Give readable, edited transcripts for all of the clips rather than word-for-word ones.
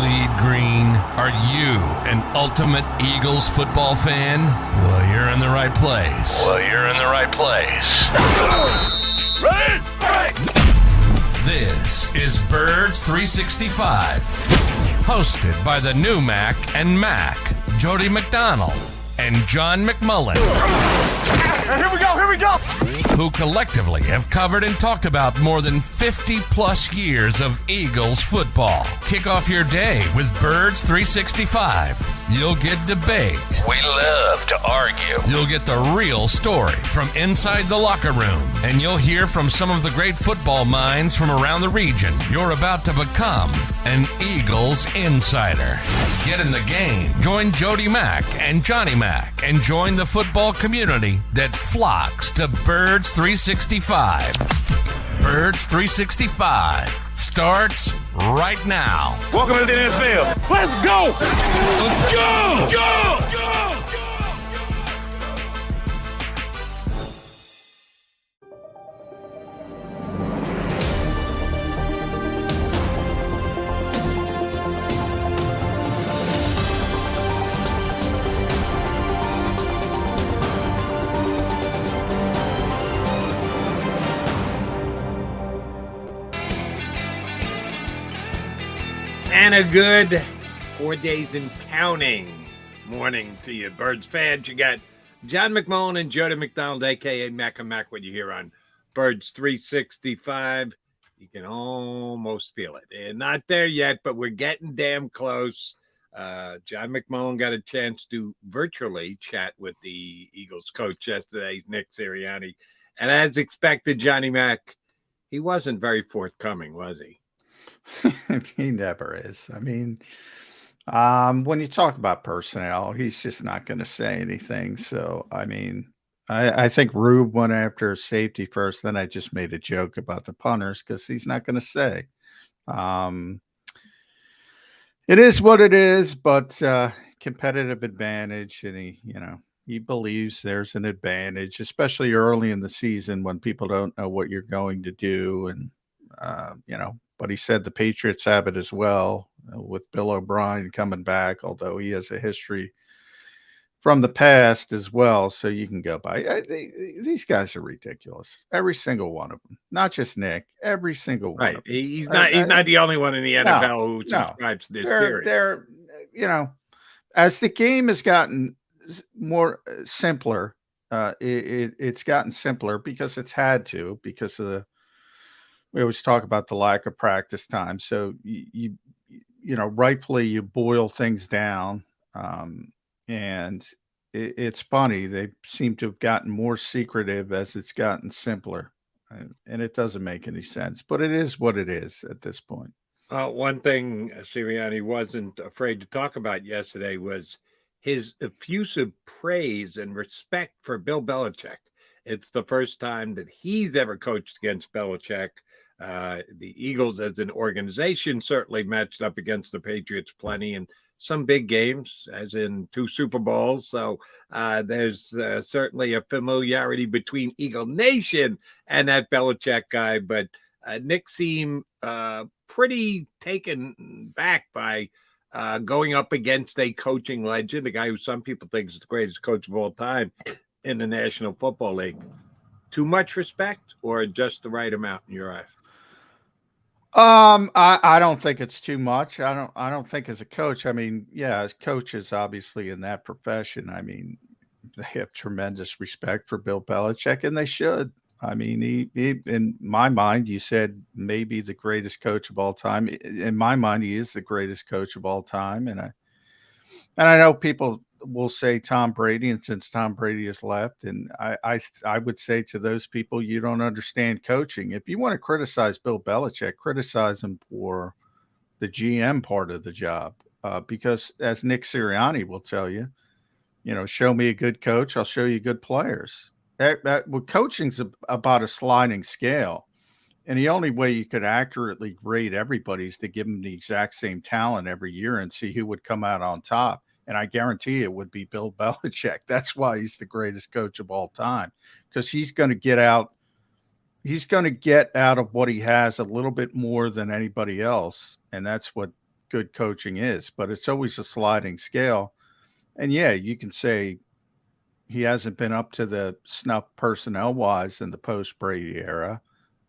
bleed green? Are you an ultimate Eagles football fan? Well, you're in the right place. Ready? This is Birds 365, hosted by the new Mac and Mac, Jody McDonald and John McMullen. Here we go. Who collectively have covered and talked about more than 50 plus years of Eagles football. Kick off your day with Birds 365. You'll get debate. We love to argue. You'll get the real story from inside the locker room. And you'll hear from some of the great football minds from around the region. You're about to become an Eagles insider. Get in the game. Join Jody Mack and Johnny Mack and join the football community that flocks to Birds 365. Birds 365 starts right now. Welcome to the NFL. Let's go! And a good 4 days and counting morning to you, Birds fans. You got John McMullen and Jody McDonald, a.k.a. Mac and Mac, what you hear on Birds 365. You can almost feel it. And not there yet, but we're getting damn close. John McMullen got a chance to virtually chat with the Eagles coach yesterday, Nick Sirianni. And as expected, Johnny Mac, he wasn't very forthcoming, was he? He never is. I mean, when you talk about personnel, he's just not going to say anything. So, I mean, I think Rube went after safety first. Then I just made a joke about the punters because he's not going to say. It is what it is, but competitive advantage. And he believes there's an advantage, especially early in the season when people don't know what you're going to do. And, but he said the Patriots have it as well with Bill O'Brien coming back, although he has a history from the past as well. So you can go by. These guys are ridiculous. Every single one of them, not just Nick, every single one. Right. He's not the only one in the NFL who subscribes to this theory. They're, as the game has gotten more simpler, it's gotten simpler because it's had to, because of we always talk about the lack of practice time. So rightfully you boil things down. And it's funny. They seem to have gotten more secretive as it's gotten simpler. And it doesn't make any sense, but it is what it is at this point. One thing Sirianni wasn't afraid to talk about yesterday was his effusive praise and respect for Bill Belichick. It's the first time that he's ever coached against Belichick. The Eagles as an organization certainly matched up against the Patriots plenty in some big games, as in 2 Super Bowls. So there's certainly a familiarity between Eagle Nation and that Belichick guy. But Nick seemed pretty taken back by going up against a coaching legend, a guy who some people think is the greatest coach of all time in the National Football League. Too much respect or just the right amount in your eyes? I don't think it's too much. I don't think as a coach, as coaches, obviously in that profession, they have tremendous respect for Bill Belichick, and they should. He in my mind, you said maybe the greatest coach of all time. In my mind, he is the greatest coach of all time. And I know people will say Tom Brady, and since Tom Brady has left, and I would say to those people, you don't understand coaching. If you want to criticize Bill Belichick, criticize him for the GM part of the job, because as Nick Sirianni will tell you, show me a good coach, I'll show you good players. Coaching's about a sliding scale, and the only way you could accurately grade everybody is to give them the exact same talent every year and see who would come out on top. And I guarantee it would be Bill Belichick. That's why he's the greatest coach of all time, because he's going to get out of what he has a little bit more than anybody else. And that's what good coaching is, but it's always a sliding scale. And yeah, you can say he hasn't been up to the snuff personnel wise in the post Brady era.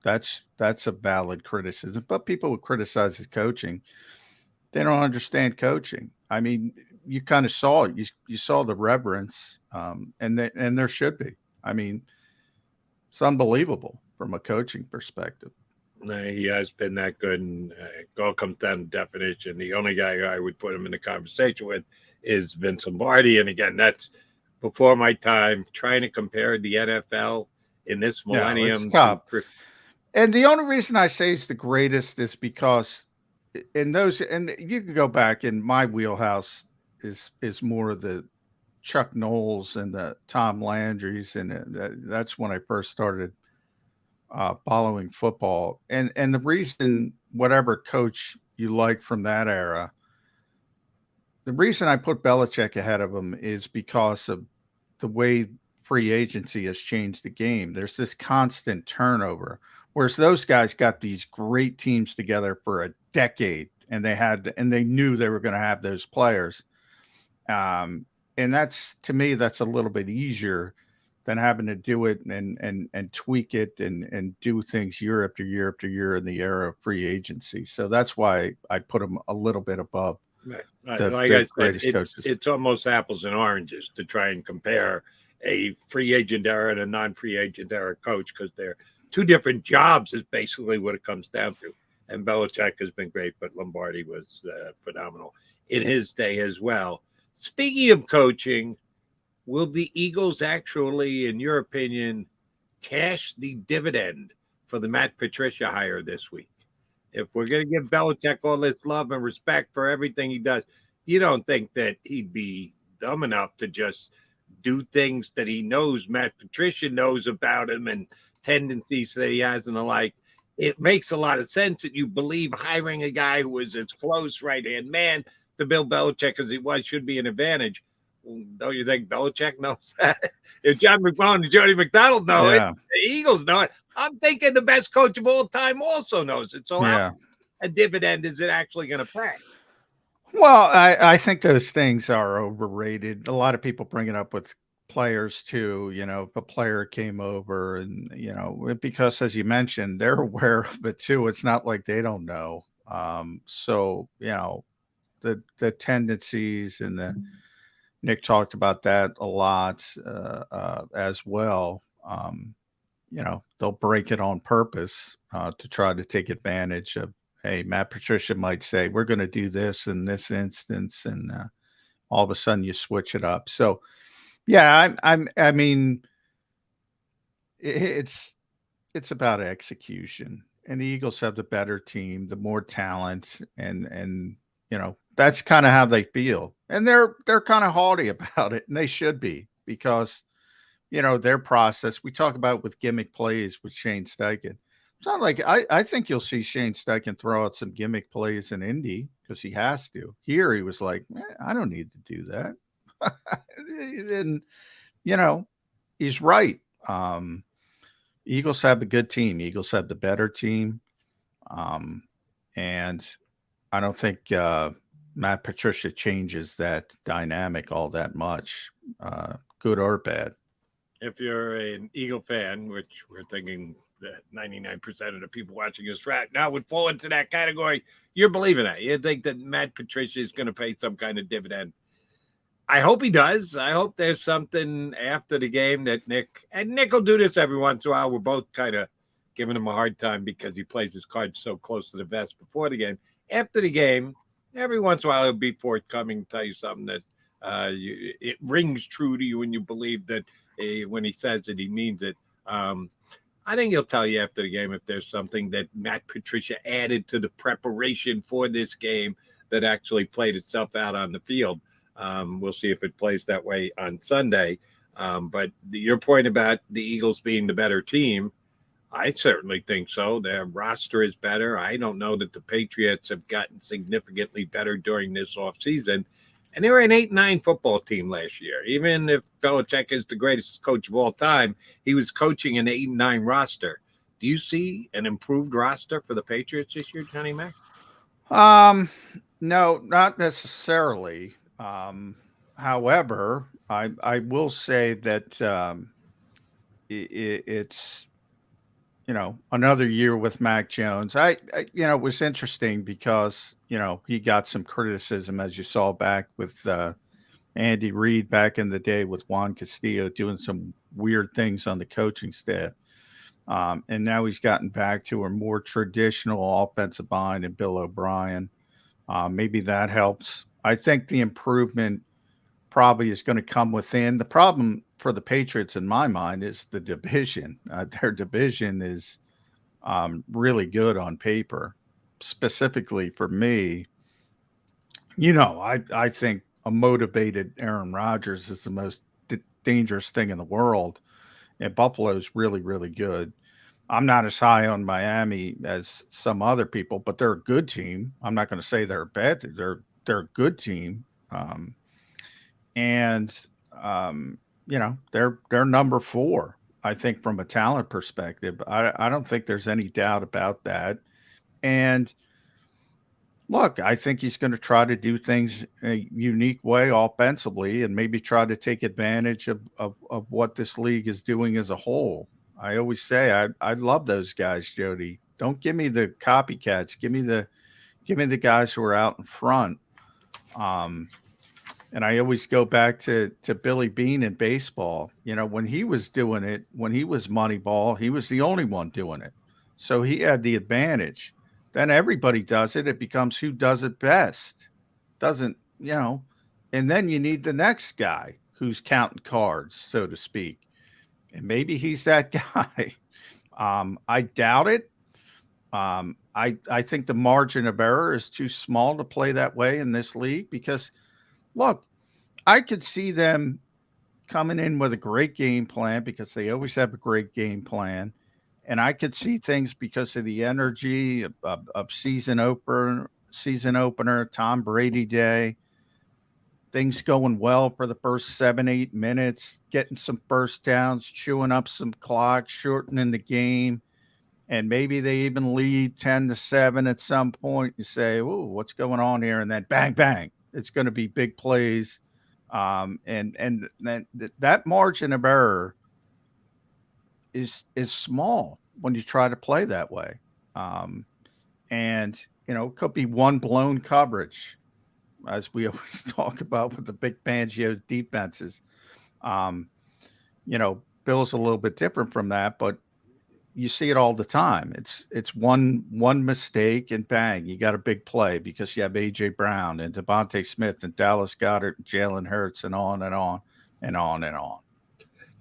That's a valid criticism. But people who criticize his coaching, they don't understand coaching. I mean, you kind of saw it. You saw the reverence, and there should be. I mean, it's unbelievable from a coaching perspective. He has been that good, and it all comes down to definition. The only guy I would put him in the conversation with is Vince Lombardi, and again, that's before my time. Trying to compare the NFL in this millennium, it's tough. And the only reason I say he's the greatest is because in those, and you can go back in my wheelhouse is more of the Chuck Knowles and the Tom Landrys, and that's when I first started following football. And the reason, whatever coach you like from that era, the reason I put Belichick ahead of him is because of the way free agency has changed the game. There's this constant turnover, whereas those guys got these great teams together for a decade, and they knew they were going to have those players. And that's, to me, that's a little bit easier than having to do it and tweak it and do things year after year after year in the era of free agency. So that's why I put them a little bit above. Right. Like I said, it's almost apples and oranges to try and compare a free agent era and a non-free agent era coach, because they're two different jobs is basically what it comes down to. And Belichick has been great, but Lombardi was phenomenal in his day as well. Speaking of coaching, will the Eagles actually, in your opinion, cash the dividend for the Matt Patricia hire this week? If we're going to give Belichick all this love and respect for everything he does, you don't think that he'd be dumb enough to just do things that he knows Matt Patricia knows about him and tendencies that he has and the like? It makes a lot of sense that you believe hiring a guy who is as close right-hand man to Bill Belichick as he was should be an advantage. Don't you think Belichick knows that? If John McMullen and Jody McDonald know it, the Eagles know it. I'm thinking the best coach of all time also knows it. So how a dividend is it actually going to pay? Well, I think those things are overrated. A lot of people bring it up with players too. You know, if a player came over and, you know, because as you mentioned, they're aware of it too. It's not like they don't know. So, you know, the tendencies and Nick talked about that a lot as well. You know, they'll break it on purpose to try to take advantage of, hey, Matt Patricia might say, we're going to do this in this instance. And all of a sudden you switch it up. So, yeah, I mean, it's about execution. And the Eagles have the better team, the more talent, and you know, that's kind of how they feel. And they're kind of haughty about it, and they should be, because, you know, their process, we talk about with gimmick plays with Shane Steichen. It's not like I think you'll see Shane Steichen throw out some gimmick plays in Indy because he has to. Here he was like, I don't need to do that. And, you know, he's right. Eagles have a good team. Eagles have the better team. And I don't think Matt Patricia changes that dynamic all that much, good or bad. If you're an Eagle fan, which we're thinking that 99% of the people watching us right now would fall into that category, you're believing that. You think that Matt Patricia is going to pay some kind of dividend. I hope he does. I hope there's something after the game that Nick will do this every once in a while. We're both kind of giving him a hard time because he plays his cards so close to the vest before the game. After the game, every once in a while he'll be forthcoming, tell you something that it rings true to you and you believe that when he says it, he means it. I think he'll tell you after the game if there's something that Matt Patricia added to the preparation for this game that actually played itself out on the field. We'll see if it plays that way on Sunday. But your point about the Eagles being the better team, I certainly think so. Their roster is better. I don't know that the Patriots have gotten significantly better during this offseason. And they were an 8-9 football team last year. Even if Belichick is the greatest coach of all time, he was coaching an 8-9 roster. Do you see an improved roster for the Patriots this year, Johnny Mac? No, not necessarily. However, I will say that it's another year with Mac Jones. It was interesting because he got some criticism as you saw back with Andy Reid back in the day with Juan Castillo doing some weird things on the coaching staff. And now he's gotten back to a more traditional offensive mind and Bill O'Brien. Maybe that helps. I think the improvement probably is going to come within. The problem for the Patriots, in my mind, is the division. Their division is really good on paper. Specifically for me, I think a motivated Aaron Rodgers is the most dangerous thing in the world, and Buffalo's really good. I'm not as high on Miami as some other people, but they're a good team. I'm not going to say they're a bad. They're a good team, and they're number 4. I think from a talent perspective, I don't think there's any doubt about that. And look, I think he's going to try to do things a unique way offensively and maybe try to take advantage of what this league is doing as a whole. I always say I love those guys, Jody. Don't give me the copycats. Give me the guys who are out in front. And I always go back to Billy Beane in baseball. When he was doing it, when he was Moneyball, he was the only one doing it. So he had the advantage. Then everybody does it. It becomes who does it best. Doesn't, and then you need the next guy who's counting cards, so to speak. And maybe he's that guy. I doubt it. I think the margin of error is too small to play that way in this league because, look, I could see them coming in with a great game plan because they always have a great game plan. And I could see things because of the energy of season opener, Tom Brady day, things going well for the first 7-8 minutes, getting some first downs, chewing up some clock, shortening the game. And maybe they even lead 10-7 at some point. You say, "Ooh, what's going on here?" And then bang, bang. It's going to be big plays. And then that margin of error is small when you try to play that way. And it could be one blown coverage, as we always talk about with the big Fangio defenses. Bill's a little bit different from that, but you see it all the time. It's one mistake and bang, you got a big play because you have AJ Brown and Devontae Smith and Dallas Goedert and Jalen Hurts and on and on and on and on.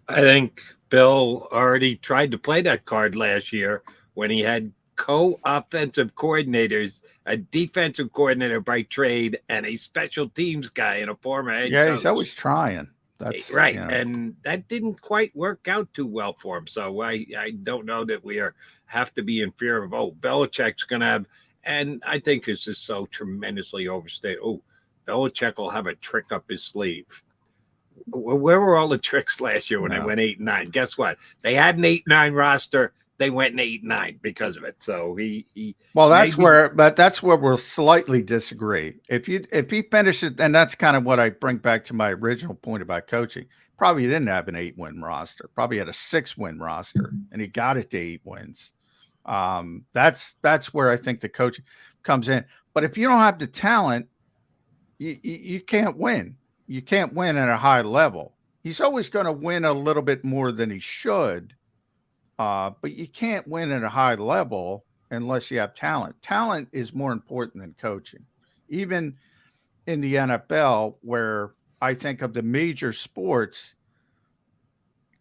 I think Bill already tried to play that card last year when he had co-offensive coordinators, a defensive coordinator by trade, and a special teams guy and a former head coach. He's always trying. That's right. And that didn't quite work out too well for him. So I don't know that we have to be in fear of, Belichick's going to have, and I think this is so tremendously overstated. Belichick will have a trick up his sleeve. Where were all the tricks last year when they went 8-9? Guess what? They had an 8-9 roster. They went 8-9 because of it. So that's where we'll slightly disagree. If he finishes, and that's kind of what I bring back to my original point about coaching. Probably didn't have an 8-win roster. Probably had a 6-win roster, and he got it to 8 wins. That's where I think the coaching comes in. But if you don't have the talent, you can't win. You can't win at a high level. He's always going to win a little bit more than he should. But you can't win at a high level unless you have talent. Talent is more important than coaching. Even in the NFL, where I think of the major sports,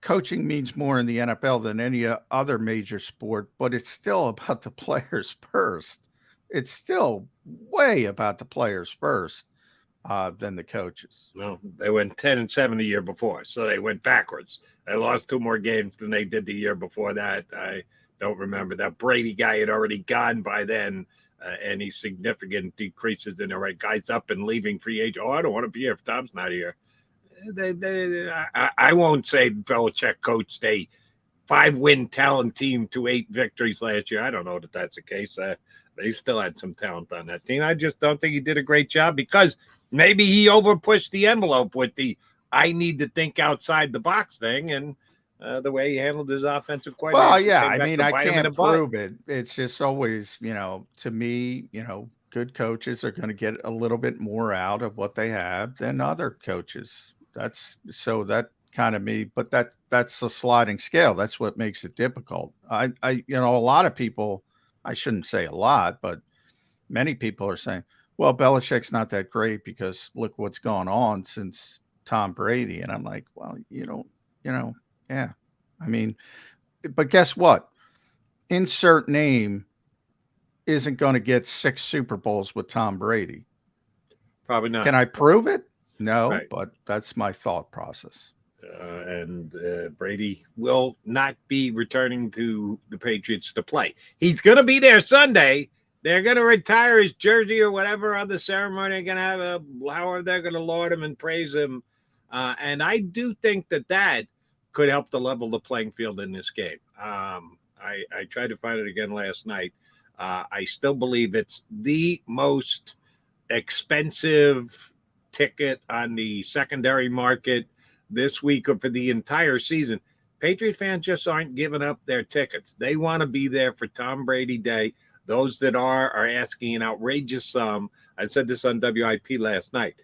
coaching means more in the NFL than any other major sport, but it's still about the players first. It's still way about the players first than the coaches. No, they went 10-7 the year before, so they went backwards. They lost 2 more games than they did the year before that. I don't remember. That Brady guy had already gone by then. Any significant decreases in the right guys up and leaving free agent. I don't want to be here if Tom's not here. I won't say Belichick coached a 5-win talent team to 8 victories last year. I don't know that that's the case. they still had some talent on that team. I just don't think he did a great job because maybe he overpushed the envelope with the I need to think outside the box thing, and the way he handled his offensive coordinator. Well, yeah, I mean, I can't prove it. It's just always, to me, good coaches are going to get a little bit more out of what they have than other coaches. That kind of me, but that's a sliding scale. That's what makes it difficult. A lot of people, I shouldn't say a lot, but many people are saying, well, Belichick's not that great because look what's gone on since Tom Brady. And I'm like, well, yeah. I mean, but guess what? Insert name isn't going to get 6 Super Bowls with Tom Brady. Probably not. Can I prove it? No, right. But that's my thought process. And Brady will not be returning to the Patriots to play. He's going to be there Sunday. They're going to retire his jersey or whatever other ceremony. They're going to have however they're going to laud him and praise him. And I do think that could help to level the playing field in this game. I tried to find it again last night. I still believe it's the most expensive ticket on the secondary market this week or for the entire season. Patriot fans just aren't giving up their tickets. They want to be there for Tom Brady Day. Those that are asking an outrageous sum. I said this on WIP last night.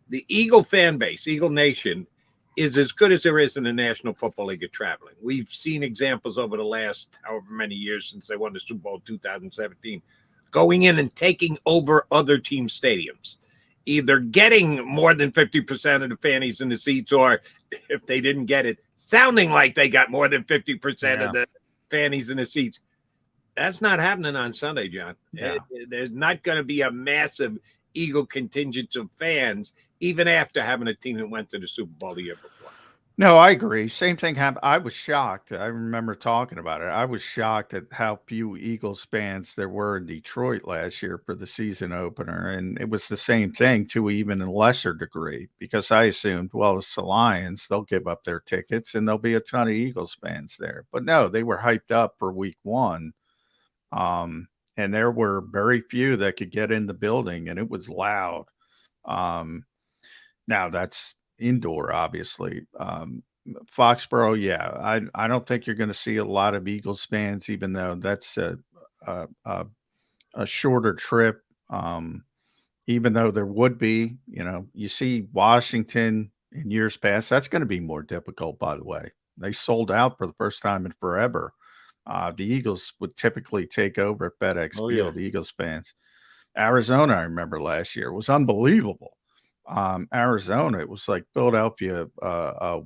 The Eagle fan base, Eagle Nation, is as good as there is in the National Football League at traveling. We've seen examples over the last however many years since they won the Super Bowl 2017, going in and taking over other team stadiums, either getting more than 50% of the fannies in the seats, or if they didn't get it, sounding like they got more than 50% of the fannies in the seats. That's not happening on Sunday, John. Yeah. There's not going to be a massive Eagle contingent of fans, even after having a team that went to the Super Bowl the year before. No, I agree. Same thing happened. I was shocked. I remember talking about it. I was shocked at how few Eagles fans there were in Detroit last year for the season opener. And it was the same thing to even a lesser degree, because I assumed, well, it's the Lions, they'll give up their tickets and there'll be a ton of Eagles fans there. But no, they were hyped up for week 1. And there were very few that could get in the building, and it was loud. Now that's indoor, obviously. Foxborough, yeah, I don't think you're going to see a lot of Eagles fans, even though that's a shorter trip. Even though there would be, you see Washington in years past, that's going to be more difficult, by the way. They sold out for the first time in forever. The Eagles would typically take over at FedEx Field, yeah. The Eagles fans. Arizona, I remember last year, was unbelievable. Arizona, it was like Philadelphia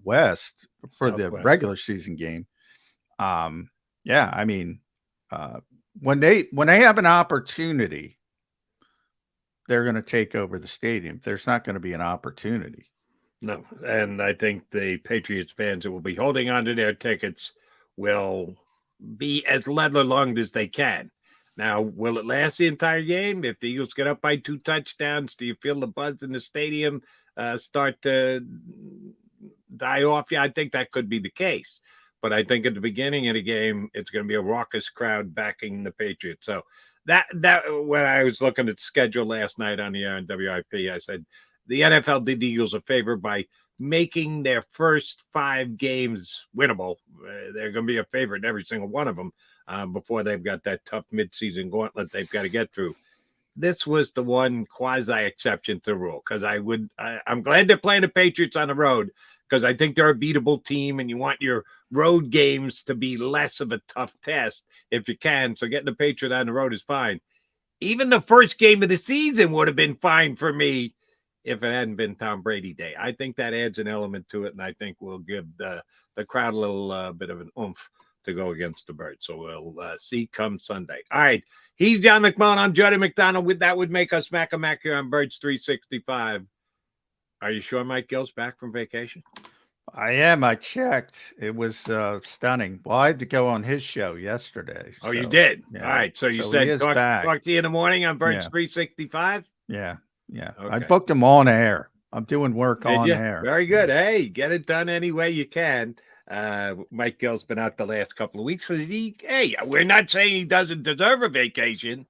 West for the regular season game. Yeah, I mean, when they have an opportunity, they're going to take over the stadium. There's not going to be an opportunity. No, and I think the Patriots fans that will be holding on to their tickets will be as leather-lunged as they can. Now, will it last the entire game? If the Eagles get up by 2 touchdowns, do you feel the buzz in the stadium start to die off? Yeah, I think that could be the case. But I think at the beginning of the game, it's going to be a raucous crowd backing the Patriots. So that when I was looking at the schedule last night on the air on WIP, I said the NFL did the Eagles a favor by making their first 5 games winnable. They're going to be a favorite in every single one of them before they've got that tough midseason gauntlet they've got to get through. This was the one quasi-exception to the rule, because I'm glad they're playing the Patriots on the road, because I think they're a beatable team, and you want your road games to be less of a tough test if you can. So getting the Patriots on the road is fine. Even the first game of the season would have been fine for me if it hadn't been Tom Brady Day. I think that adds an element to it, and I think we'll give the crowd a little bit of an oomph to go against the Birds. So we'll see come Sunday. All right. He's John McMullen. I'm Jody McDonald. That would make us Mac and Mac here on Birds 365. Are you sure Mike Gill's back from vacation? I am. I checked. It was stunning. Well, I had to go on his show yesterday. Oh, so, you did? Yeah. All right. So you said talk to you in the morning on Birds 365? Yeah. Yeah. Okay. I Okay. booked him on air. I'm doing work on air. Very good. Hey, get it done any way you can. Mike Gill's been out the last couple of weeks. We're not saying he doesn't deserve a vacation.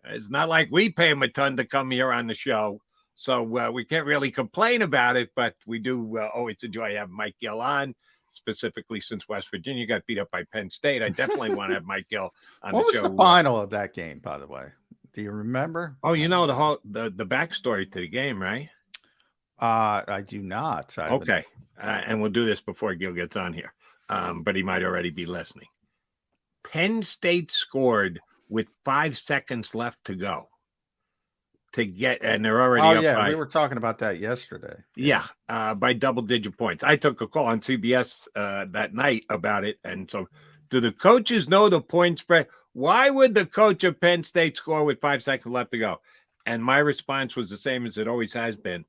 It's not like we pay him a ton to come here on the show. So we can't really complain about it, but we do always enjoy having Mike Gill on, specifically since West Virginia got beat up by Penn State. I definitely want to have Mike Gill on the show. What was the final of that game, by the way? Do you remember? Oh, you know the backstory to the game, right? I do not. Okay. And we'll do this before Gil gets on here, but he might already be listening. Penn State scored with 5 seconds left to go to get, and they're already up by, we were talking about that yesterday. Yeah, by double-digit points. I took a call on CBS that night about it, and so do the coaches know the point spread? Why would the coach of Penn State score with 5 seconds left to go? And my response was the same as it always has been.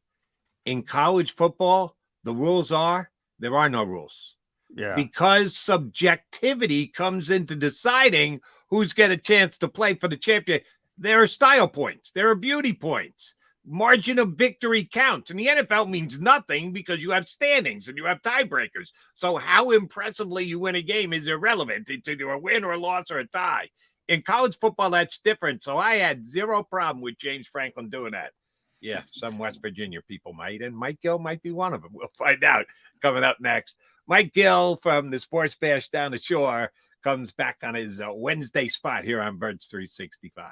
In college football, the rules are there are no rules. Yeah. Because subjectivity comes into deciding who's got a chance to play for the champion. There are style points. There are beauty points. Margin of victory counts. And the NFL means nothing because you have standings and you have tiebreakers. So how impressively you win a game is irrelevant. It's either a win or a loss or a tie. In college football, that's different. So I had zero problem with James Franklin doing that. Yeah, some West Virginia people might, and Mike Gill might be one of them. We'll find out coming up next. Mike Gill from the Sports Bash down the shore comes back on his Wednesday spot here on Birds 365.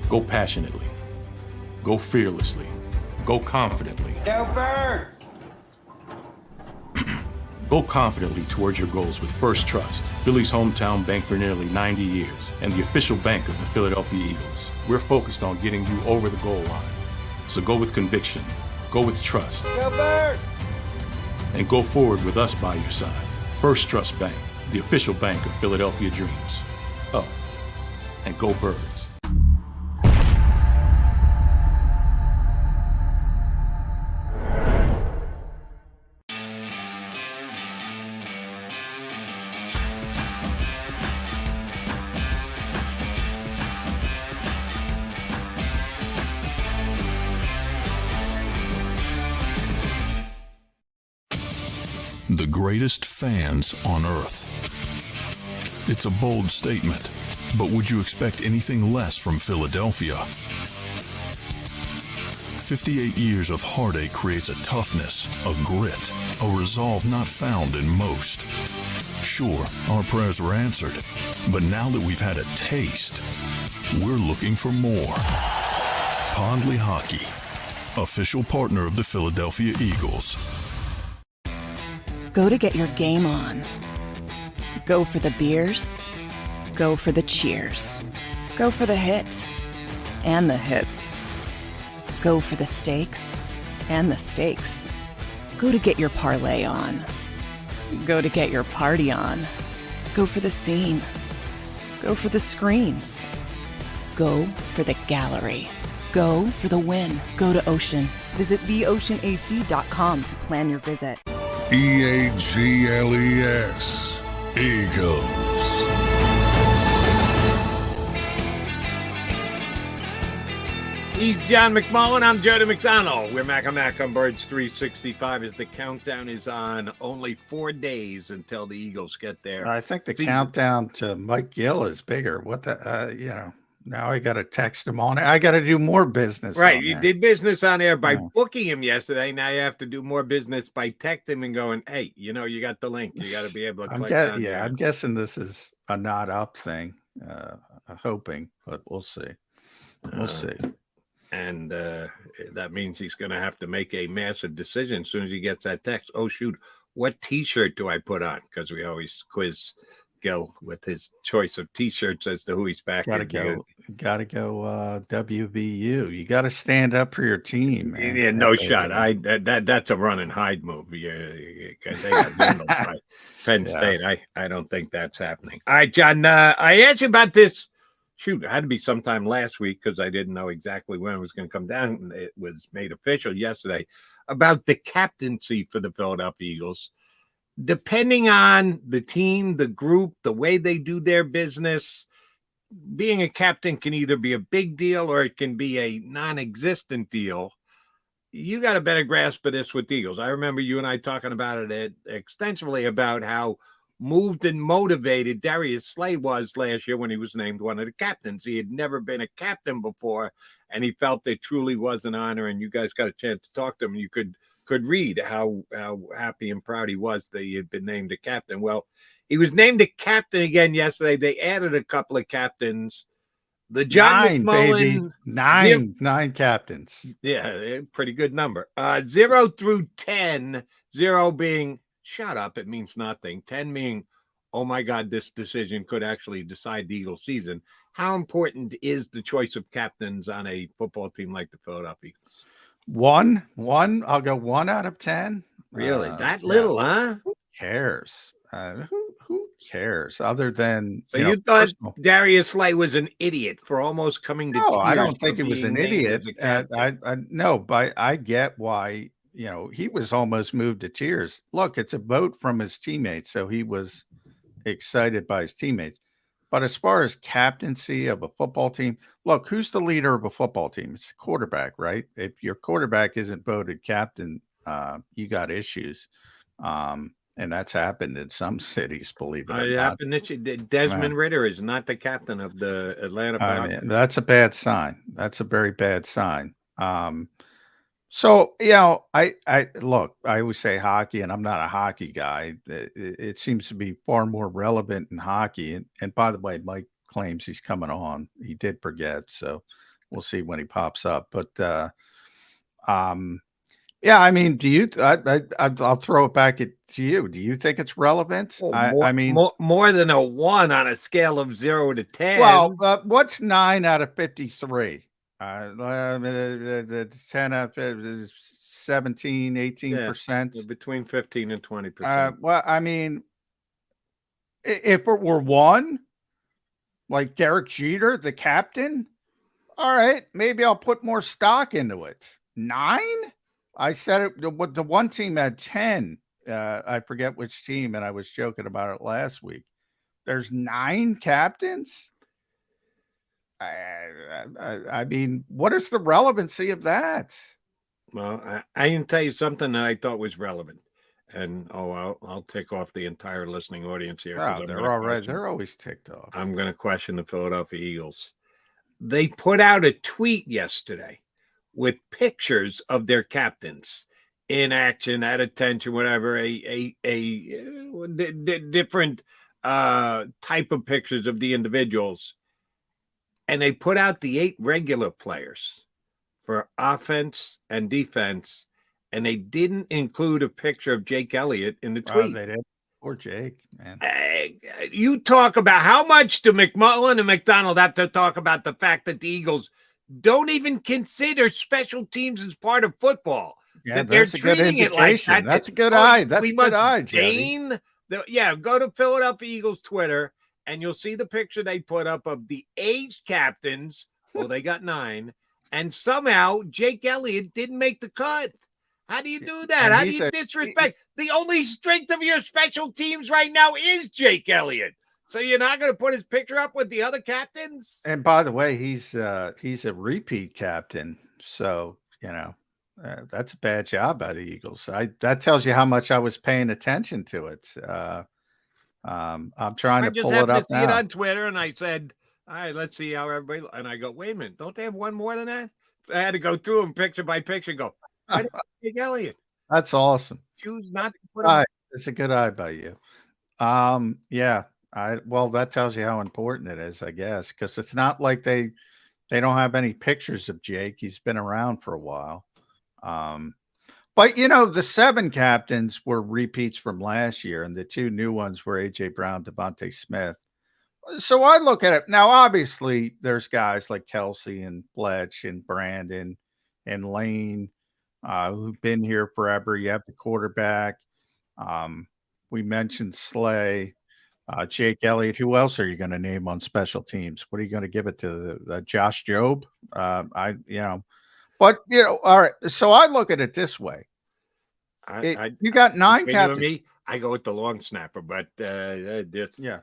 Go passionately. Go fearlessly. Go confidently. Go Birds! Go confidently towards your goals with First Trust, Philly's hometown bank for nearly 90 years, and the official bank of the Philadelphia Eagles. We're focused on getting you over the goal line. So go with conviction. Go with trust. Go Birds! And go forward with us by your side. First Trust Bank, the official bank of Philadelphia dreams. Oh, and go Birds. The greatest fans on earth. It's a bold statement, but would you expect anything less from Philadelphia? 58 years of heartache creates a toughness, a grit, a resolve not found in most. Sure, our prayers were answered, but now that we've had a taste, we're looking for more. Pondley Hockey, official partner of the Philadelphia Eagles. Go to get your game on. Go for the beers. Go for the cheers. Go for the hit and the hits. Go for the stakes and the stakes. Go to get your parlay on. Go to get your party on. Go for the scene. Go for the screens. Go for the gallery. Go for the win. Go to Ocean. Visit theoceanac.com to plan your visit. EAGLES, Eagles. He's John McMullen. I'm Jody McDonald. We're Mac on Birds 365 as the countdown is on. Only 4 days until the Eagles get there. I think the countdown to Mike Gill is bigger. What the, now I got to text him on. I got to do more business. Right. You did business on air by booking him yesterday. Now you have to do more business by texting him and going, hey, you got the link. You got to be able to click on there. I'm guessing this is a not up thing. Hoping, but we'll see. We'll see. And that means he's going to have to make a massive decision as soon as he gets that text. Oh, shoot, what T-shirt do I put on? Because we always quiz Gil with his choice of T-shirts as to who he's back. Gotta go WVU. You got to stand up for your team, man. Yeah, no shot. That's a run and hide move. Yeah, because they got handled by Penn State. I don't think that's happening. All right, John. I asked you about this. Shoot, it had to be sometime last week because I didn't know exactly when it was going to come down. It was made official yesterday about the captaincy for the Philadelphia Eagles. Depending on the team, the group, the way they do their business, being a captain can either be a big deal or it can be a non-existent deal. You got a better grasp of this with the Eagles. I remember you and I talking about it extensively about how moved and motivated Darius Slay was last year when he was named one of the captains. He had never been a captain before, and he felt it truly was an honor. And you guys got a chance to talk to him, and you could read how happy and proud he was that he had been named a captain. Well, he was named a captain again yesterday. They added a couple of captains. The John McMullen, nine captains. Yeah, pretty good number. 0 through 10, 0 being shut up, it means nothing. 10 meaning, oh my God, this decision could actually decide the Eagles season. How important is the choice of captains on a football team like the Philadelphia Eagles? One. I'll go 1 out of 10. Really? That little, huh? Who cares? Who cares? Other than so you thought Darius Slay was an idiot for almost coming to tears? I don't think it was an idiot. I get why. He was almost moved to tears. Look, it's a vote from his teammates, so he was excited by his teammates. But as far as captaincy of a football team, look, who's the leader of a football team? It's the quarterback, right? If your quarterback isn't voted captain, you got issues. And that's happened in some cities, believe it or not. Desmond Ridder is not the captain of the Atlanta Falcons. That's a bad sign. That's a very bad sign. So, I always say hockey, and I'm not a hockey guy. It seems to be far more relevant in hockey. And by the way, Mike claims he's coming on. He did forget, so we'll see when he pops up. But, I mean, do you? I'll throw it back to you. Do you think it's relevant? More than a 1 on a scale of 0 to 10. Well, what's 9 out of 53? 10 out of 17, 18%. Between 15 and 20%. Well, I mean, if it were 1, like Derek Jeter, the captain, all right, maybe I'll put more stock into it. 9? I said it. The one team had 10. I forget which team, and I was joking about it last week. There's 9 captains. I mean, what is the relevancy of that? Well, I can tell you something that I thought was relevant, and I'll tick off the entire listening audience here. Oh, they're all right. They're always ticked off. I'm going to question the Philadelphia Eagles. They put out a tweet yesterday with pictures of their captains in action, at attention, whatever, a different type of pictures of the individuals. And they put out the 8 regular players for offense and defense, and they didn't include a picture of Jake Elliott in the tweet. They did. Poor Jake, man. You talk about how much do McMullen and McDonald have to talk about the fact that the Eagles don't even consider special teams as part of football. Yeah, that they're treating it like that. That's a good eye. That's a good eye, Jody. Go to Philadelphia Eagles Twitter, and you'll see the picture they put up of the 8 captains. Well, they got 9. And somehow Jake Elliott didn't make the cut. How do you do that? How do you disrespect? The only strength of your special teams right now is Jake Elliott. So you're not going to put his picture up with the other captains? And by the way, he's a repeat captain. So, that's a bad job by the Eagles. That tells you how much I was paying attention to it. I'm trying to pull it up now. I just happened to see it on Twitter, and I said, all right, let's see how everybody. And I go, wait a minute, don't they have one more than that? So I had to go through them picture by picture and go, I didn't Jake Elliott. That's awesome. Choose not to put him. It's a good eye by you. Yeah. Well, that tells you how important it is, I guess, because it's not like they They don't have any pictures of Jake. He's been around for a while. But, the 7 captains were repeats from last year, and the 2 new ones were A.J. Brown, Devontae Smith. So I look at it. Now, obviously, there's guys like Kelsey and Fletch and Brandon and Lane who've been here forever. You have the quarterback. We mentioned Slay, Jake Elliott. Who else are you going to name on special teams? What are you going to give it to? Josh Jobe? But, all right. So I look at it this way. You got 9 captains. I go with the long snapper, but yeah.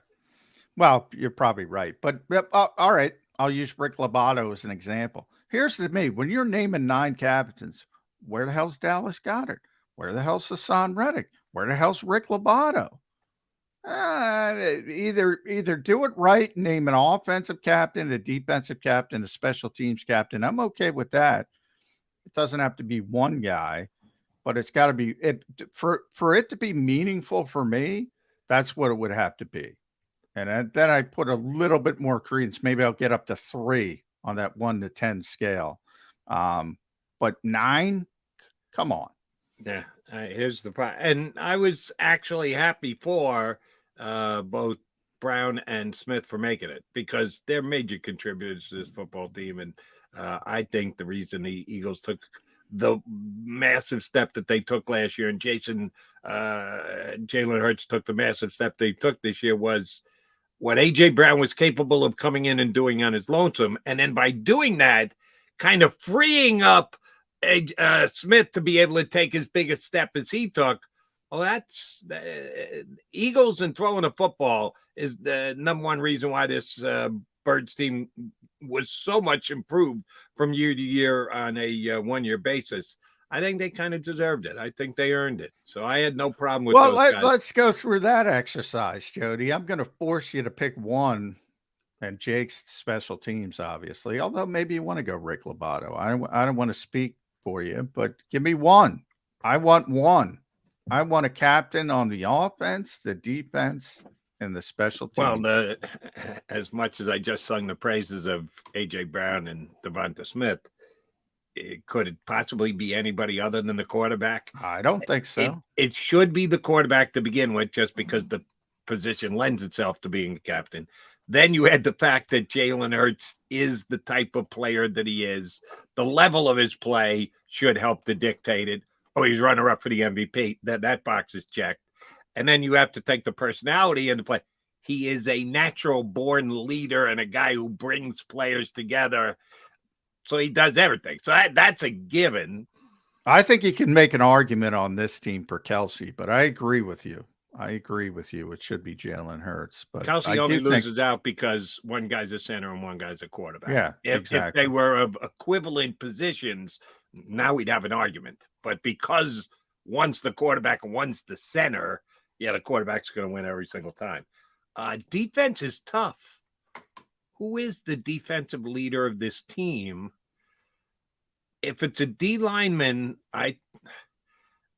Well, you're probably right. But all right. I'll use Rick Lobato as an example. Here's to me. When you're naming 9 captains, where the hell's Dallas Goedert? Where the hell's Hassan Reddick? Where the hell's Rick Lobato? Either do it right, name an offensive captain, a defensive captain, a special teams captain. I'm okay with that. It doesn't have to be one guy, but it's got to be for it to be meaningful for me. That's what it would have to be. And then I put a little bit more credence. Maybe I'll get up to 3 on that 1 to 10 scale. But 9, come on. Yeah, here's the problem. And I was actually happy for both Brown and Smith for making it because they're major contributors to this football team. And I think the reason the Eagles took the massive step that they took last year and Jalen Hurts took the massive step they took this year was what A.J. Brown was capable of coming in and doing on his lonesome. And then by doing that, kind of freeing up Smith to be able to take as big a step as he took. Well, that's Eagles and throwing a football is the number one reason why this Birds team was so much improved from year to year on a one-year basis. I think they kind of deserved it. I think they earned it. So I had no problem with those guys. Let's go through that exercise, Jody. I'm going to force you to pick one, and Jake's special teams, obviously. Although maybe you want to go Rick Lobato. I don't want to speak for you, but give me one. I want one. I want a captain on the offense, the defense, and the special teams. Well, as much as I just sung the praises of A.J. Brown and Devonta Smith, could it possibly be anybody other than the quarterback? I don't think so. It should be the quarterback to begin with, just because the position lends itself to being a captain. Then you had the fact that Jalen Hurts is the type of player that he is. The level of his play should help to dictate it. Oh, he's runner-up for the MVP. That box is checked. And then you have to take the personality into play. He is a natural-born leader and a guy who brings players together. So he does everything. So that's a given. I think you can make an argument on this team for Kelsey, but I agree with you. It should be Jalen Hurts. But Kelsey only loses out because one guy's a center and one guy's a quarterback. Yeah, exactly. If they were of equivalent positions, now we'd have an argument. But because one's the quarterback and one's the center, yeah, the quarterback's going to win every single time. Defense is tough. Who is the defensive leader of this team? If it's a D lineman,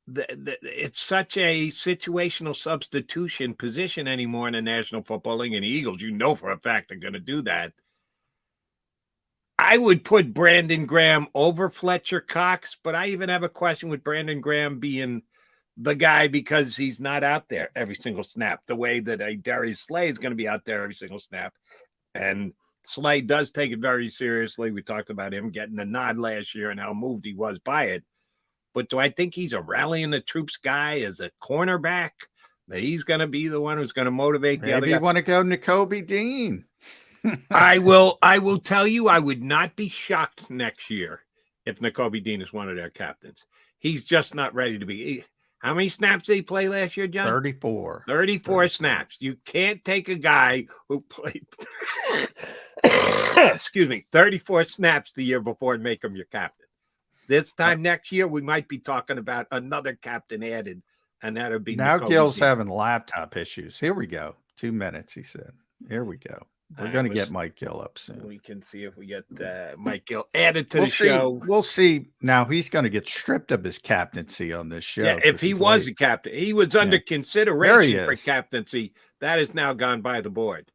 it's such a situational substitution position anymore in the National Football League, and the Eagles, for a fact, are going to do that. I would put Brandon Graham over Fletcher Cox, but I even have a question with Brandon Graham being the guy because he's not out there every single snap, the way that a Darius Slay is going to be out there every single snap. And Slay does take it very seriously. We talked about him getting a nod last year and how moved he was by it. But do I think he's a rallying the troops guy as a cornerback? That he's going to be the one who's going to motivate the other guy? Maybe you want to go Nakobe Dean. I will tell you, I would not be shocked next year if Nakobe Dean is one of their captains. He's just not ready to be. How many snaps did he play last year, John? 34. 34 snaps. You can't take a guy who played 34 snaps the year before and make him your captain. This time next year, we might be talking about another captain added, and that would be now Nakobe Gil's Dean. having laptop issues. Here we go. 2 minutes, he said. Here we go. We're going to get Mike Gill up soon. We can see if we get Mike Gill added to the show. We'll see. Now, he's going to get stripped of his captaincy on this show. Yeah, if he was a captain, he was under consideration for captaincy. That has now gone by the board.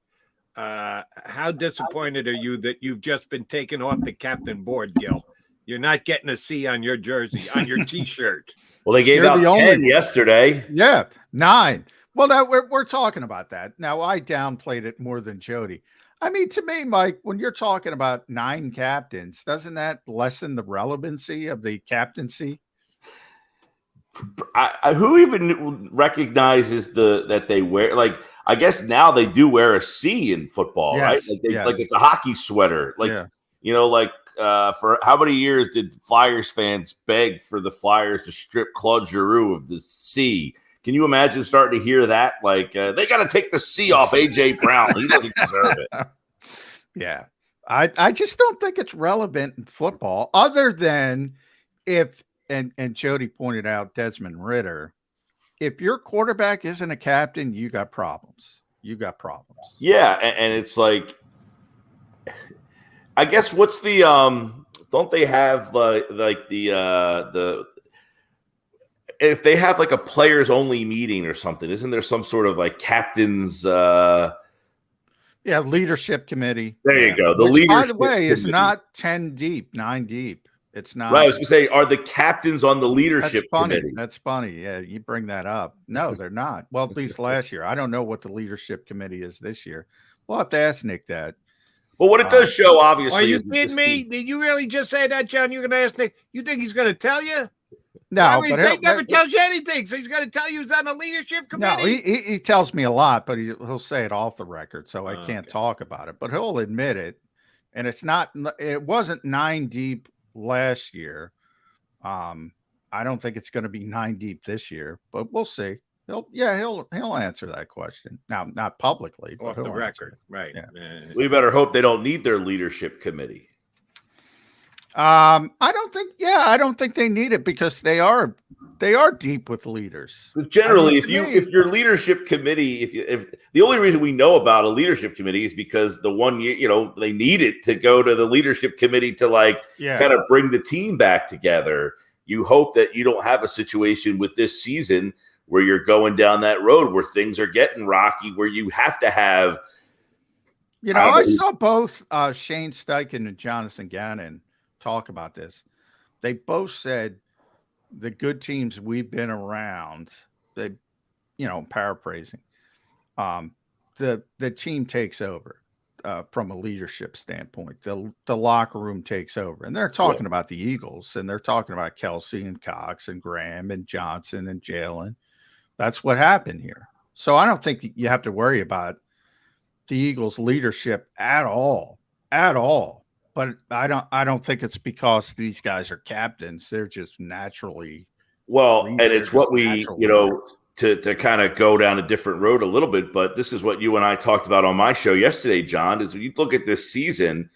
How disappointed are you that you've just been taken off the captain board, Gil? You're not getting a C on your jersey, on your T-shirt. Well, they gave You're out the 10 only- yesterday. Yeah, 9. Well, now we're talking about that. Now, I downplayed it more than Jody. I mean, to me, Mike, when you're talking about 9 captains, doesn't that lessen the relevancy of the captaincy? Who even recognizes that they wear, like, I guess now they do wear a C in football, Yes, right? Like, yes. like it's a hockey sweater. Like, Yeah. you know, like for how many years did Flyers fans beg for the Flyers to strip Claude Giroux of the C? Can you imagine starting to hear that? Like, they got to take the C off A.J. Brown. He doesn't deserve it. Yeah. I just don't think it's relevant in football other than if, and Jody pointed out Desmond Ridder, if your quarterback isn't a captain, you got problems. You got problems. Yeah, and it's like, I guess what's the don't they have like the if they have like a players only meeting or something, isn't there some sort of like captains Yeah, leadership committee. There you go. The Which, leadership by the way, is committee. not 10 deep, 9 deep. It's not. Right, I was going to say, are the captains on the leadership That's funny. committee? That's funny. Yeah, you bring that up. No, they're not. Well, at least last year. I don't know what the leadership committee is this year. We'll have to ask Nick that. Well, what it does show, obviously, Are you is kidding me? Did you really just say that, John? You're going to ask Nick? You think he's going to tell you? No, He but never tells you anything, so he's going to tell you he's on the leadership committee. no, he tells me a lot, but he'll say it off the record, so I can't talk about it. But he'll admit it, and it's not. It wasn't 9 deep last year. I don't think it's going to be 9 deep this year, but we'll see. He'll answer that question. Now, not publicly, but Off he'll the answer record, it. right? Yeah. We better hope they don't need their leadership committee. I don't think they need it because they are deep with leaders. But generally, I mean, if your leadership committee, if the only reason we know about a leadership committee is because the one year, they need it to go to the leadership committee to kind of bring the team back together. You hope that you don't have a situation with this season where you're going down that road where things are getting rocky, where you have to have. I saw both Shane Steichen and Jonathan Gannon talk about this. They both said the good teams we've been around, they, paraphrasing, the team takes over from a leadership standpoint. The locker room takes over, and they're talking about the Eagles, and they're talking about Kelsey and Cox and Graham and Johnson and Jalen. That's what happened here. So I don't think you have to worry about the Eagles' leadership at all. But I don't think it's because these guys are captains. They're just naturally and it's what we, to kind of go down a different road a little bit. But this is what you and I talked about on my show yesterday, John, is when you look at this season,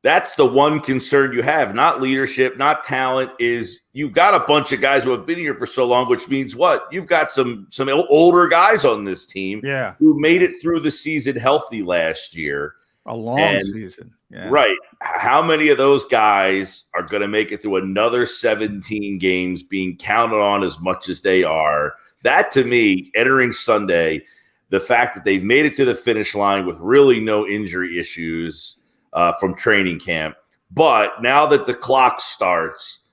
that's the one concern you have, not leadership, not talent, is you've got a bunch of guys who have been here for so long, which means what? You've got some older guys on this team who made it through the season healthy last year. A long season. Yeah. Right. How many of those guys are going to make it through another 17 games being counted on as much as they are? That, to me, entering Sunday, the fact that they've made it to the finish line with really no injury issues from training camp. But now that the clock starts,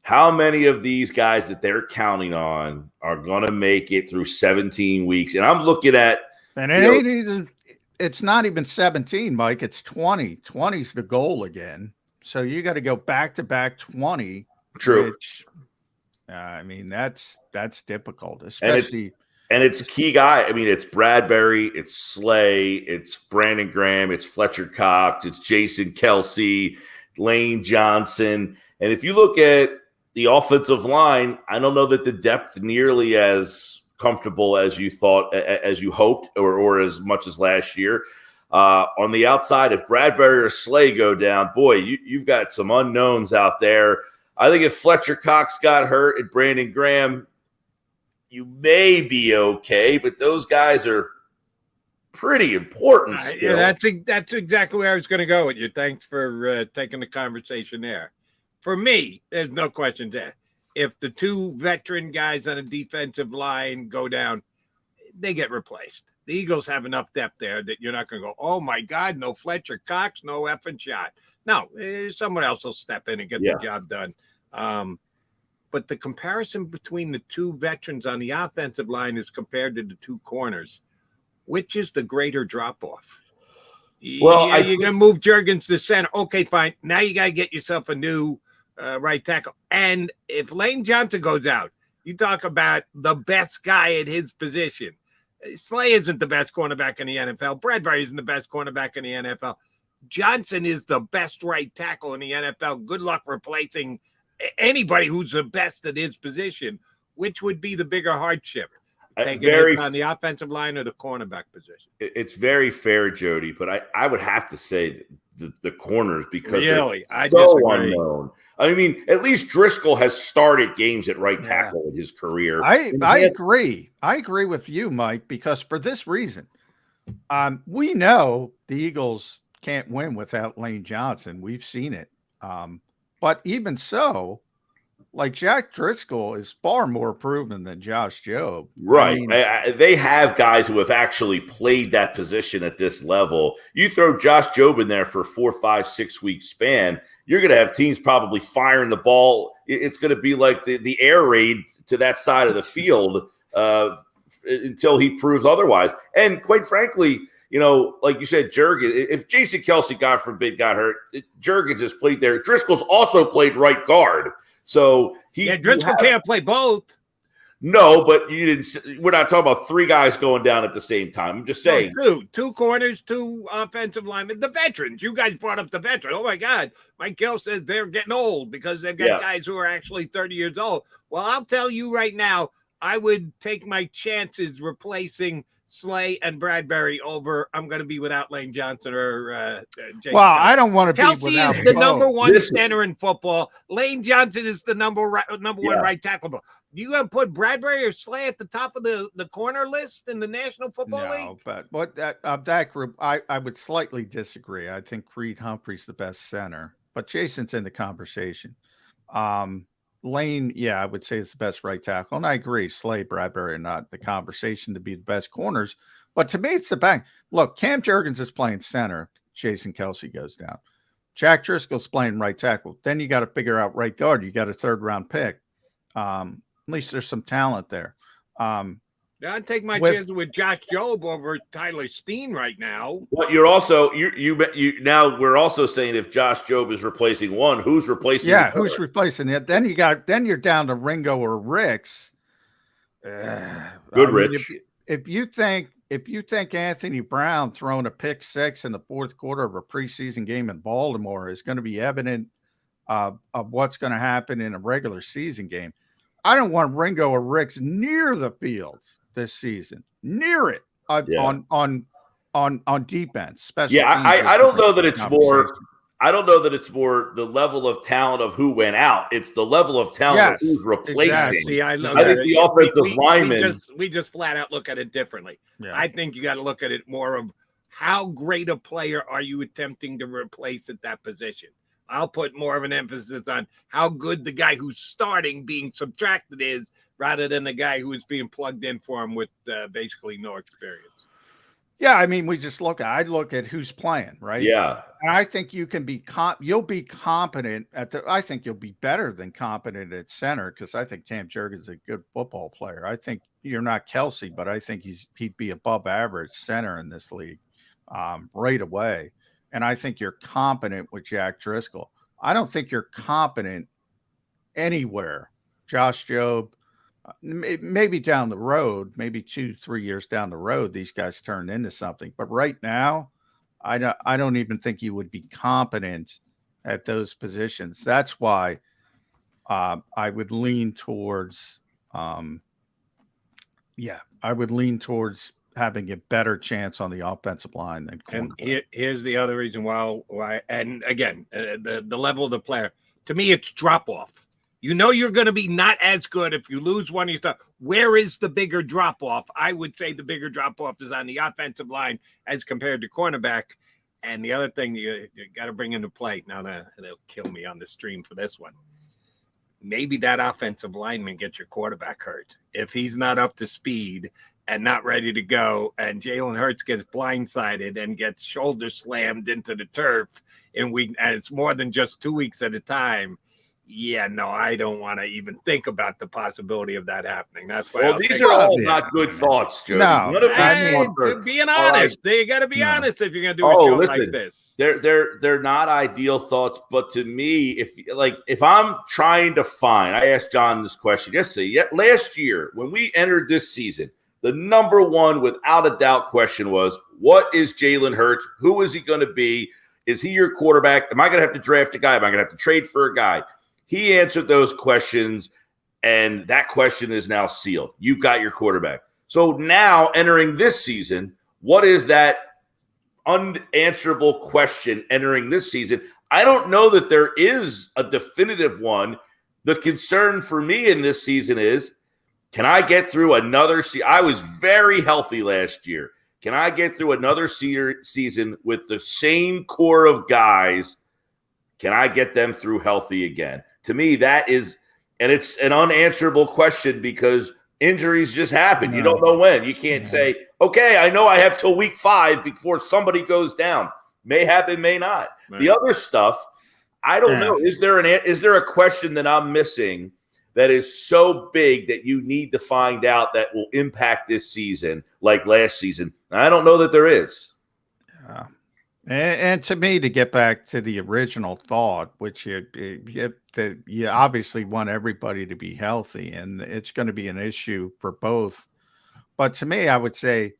how many of these guys that they're counting on are going to make it through 17 weeks? And I'm looking at – And it ain't even – it's not even 17, Mike. It's 20. 20's the goal again. So you got to go back-to-back 20. True. Which, I mean, that's difficult, especially – And it's key guy. I mean, it's Bradbury, it's Slay, it's Brandon Graham, it's Fletcher Cox, it's Jason Kelsey, Lane Johnson. And if you look at the offensive line, I don't know that the depth nearly as comfortable as you thought, as you hoped, or as much as last year. On the outside, if Bradbury or Slay go down, boy, you've got some unknowns out there. I think if Fletcher Cox got hurt and Brandon Graham, you may be okay, but those guys are pretty important still. Yeah, that's exactly where I was going to go with you. Thanks for taking the conversation there. For me, there's no question there. If the two veteran guys on a defensive line go down, they get replaced. The Eagles have enough depth there that you're not going to go, oh, my God, no Fletcher Cox, no effing shot. No, someone else will step in and get the job done. But the comparison between the two veterans on the offensive line is compared to the two corners. Which is the greater drop-off? Well, you're going to move Jurgens to center. Okay, fine. Now you got to get yourself a new right tackle. And if Lane Johnson goes out, you talk about the best guy at his position. Slay isn't the best cornerback in the NFL. Bradbury isn't the best cornerback in the NFL. Johnson is the best right tackle in the NFL. Good luck replacing anybody who's the best at his position. Which would be the bigger hardship? Taking it on the offensive line or the cornerback position? It's very fair, Jody, but I would have to say the corners because I so disagree. Unknown. I mean, at least Driscoll has started games at right tackle in his career. I agree. I agree with you, Mike, because for this reason, we know the Eagles can't win without Lane Johnson. We've seen it. But even so, like Jack Driscoll is far more proven than Josh Jobe. Right. I mean, they have guys who have actually played that position at this level. You throw Josh Jobe in there for 4, 5, 6 week span, you're going to have teams probably firing the ball. It's going to be like the air raid to that side of the field until he proves otherwise. And quite frankly, you know, like you said, Jurgens, if Jason Kelce, God forbid, got hurt, Jurgens has played there. Driscoll's also played right guard. So Driscoll can't play both. No, but you didn't. We're not talking about 3 guys going down at the same time. I'm just saying, two corners, 2 offensive linemen, the veterans. You guys brought up the veteran. Oh my God, Mike Gill says they're getting old because they've got guys who are actually 30 years old. Well, I'll tell you right now, I would take my chances replacing Slay and Bradbury over. I'm going to be without Lane Johnson or Jason. Well, I don't want to be Kelce without is the both. number 1 center in football. Lane Johnson is the number 1 right tackle. You going to put Bradbury or Slay at the top of the corner list in the National Football League? But that group, I would slightly disagree. I think Creed Humphrey's the best center, but Jason's in the conversation. Lane, I would say is the best right tackle. And I agree, Slay, Bradbury are not the conversation to be the best corners. But to me, it's the back. Look, Cam Jurgens is playing center. Jason Kelce goes down. Jack Driscoll's playing right tackle. Then you got to figure out right guard. You got a 3rd-round pick. At least there's some talent there. I'd take my chances with Josh Jobe over Tyler Steen right now. But you're also you now we're also saying if Josh Jobe is replacing one, who's replacing? Yeah, who's replacing it? Then you're down to Ringo or Ricks. Rich. If you think Anthony Brown throwing a pick 6 in the 4th quarter of a preseason game in Baltimore is going to be evident of what's going to happen in a regular season game, I don't want Ringo or Ricks near the field this season, near it on defense. Especially, I don't know that it's more. I don't know that it's more the level of talent of who went out. It's the level of talent of who's replacing. Exactly. See, I think the offensive linemen. We just flat out look at it differently. Yeah. I think you got to look at it more of how great a player are you attempting to replace at that position. I'll put more of an emphasis on how good the guy who's starting being subtracted is rather than the guy who is being plugged in for him with basically no experience. Yeah, I mean, I look at who's playing, right? Yeah. And I think you can be you'll be competent I think you'll be better than competent at center because I think Cam Jurgens is a good football player. I think you're not Kelce, but I think he'd be above average center in this league right away. And I think you're competent with Jack Driscoll. I don't think you're competent anywhere. Josh Jobe, maybe down the road, maybe 2-3 years down the road, these guys turn into something. But right now, I don't even think you would be competent at those positions. That's why I would lean towards, having a better chance on the offensive line than corner. And here's the other reason why. And again, the level of the player. To me, it's drop off. You know you're going to be not as good if you lose one of your stuff. Where is the bigger drop off? I would say the bigger drop off is on the offensive line as compared to cornerback. And the other thing you got to bring into play now, they'll kill me on the stream for this one. maybe that offensive lineman gets your quarterback hurt. If he's not up to speed and not ready to go, and Jalen Hurts gets blindsided and gets shoulder slammed into the turf and it's more than just 2 weeks at a time. Yeah, no, I don't want to even think about the possibility of that happening. That's why. Well, these are all not good thoughts, Jody. No, being honest, you got to be honest if you're going to do a show like this. They're not ideal thoughts, but to me, if I'm trying to find, I asked John this question yesterday. Last year, when we entered this season, the number one, without a doubt, question was, what is Jalen Hurts? Who is he going to be? Is he your quarterback? Am I going to have to draft a guy? Am I going to have to trade for a guy? He answered those questions, and that question is now sealed. You've got your quarterback. So now, entering this season, what is that unanswerable question entering this season? I don't know that there is a definitive one. The concern for me in this season is, can I get through another season? I was very healthy last year. Can I get through another season with the same core of guys? Can I get them through healthy again? To me, that is, and it's an unanswerable question because injuries just happen. You don't know when. You can't say, okay, I know I have till week 5 before somebody goes down. May happen, may not. Right. The other stuff, I don't know. Is there a question that I'm missing that is so big that you need to find out that will impact this season like last season? I don't know that there is. Yeah. And to me, to get back to the original thought, which you obviously want everybody to be healthy, and it's going to be an issue for both. But to me, I would say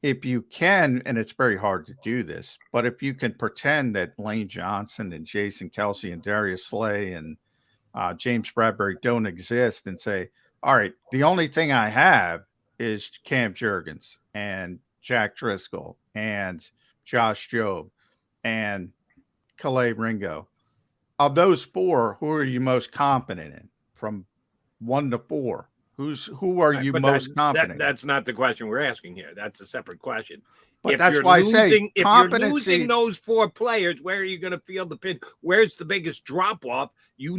if you can, and it's very hard to do this, but if you can pretend that Lane Johnson and Jason Kelce and Darius Slay and James Bradbury don't exist and say, all right, the only thing I have is Cam Jurgens and Jack Driscoll and Josh Jobe and Calais Ringo. Of those 4, who are you most confident in from 1 to 4? Who are you most confident in? That's not the question we're asking here. That's a separate question. But that's why I say if you're losing those 4 players, where are you going to feel the pin? Where's the biggest drop off? You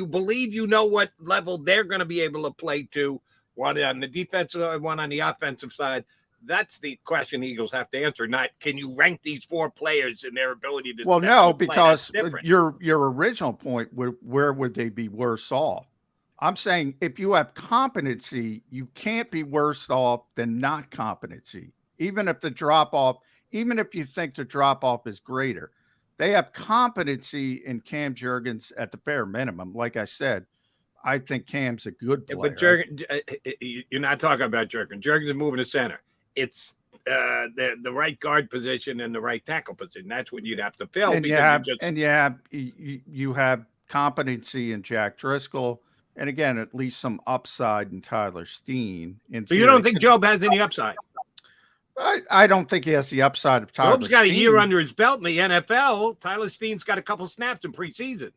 believe what level they're going to be able to play to, one on the defensive side, one on the offensive side. That's the question the Eagles have to answer. Not can you rank these 4 players and their ability to. Well, no, because your original point, where would they be worse off? I'm saying if you have competency, you can't be worse off than not competency. Even if you think the drop off is greater, they have competency in Cam Jurgens at the bare minimum. Like I said, I think Cam's a good player. But Jurgens, you're not talking about Jurgens. Jurgens is moving to center. It's the right guard position and the right tackle position. That's what you'd have to fill. And you have competency in Jack Driscoll, and again, at least some upside in Tyler Steen. So you don't think Jobe has any upside? I don't think he has the upside of Tyler Steen. Jobe's got a year under his belt in the NFL. Tyler Steen's got a couple snaps in preseason.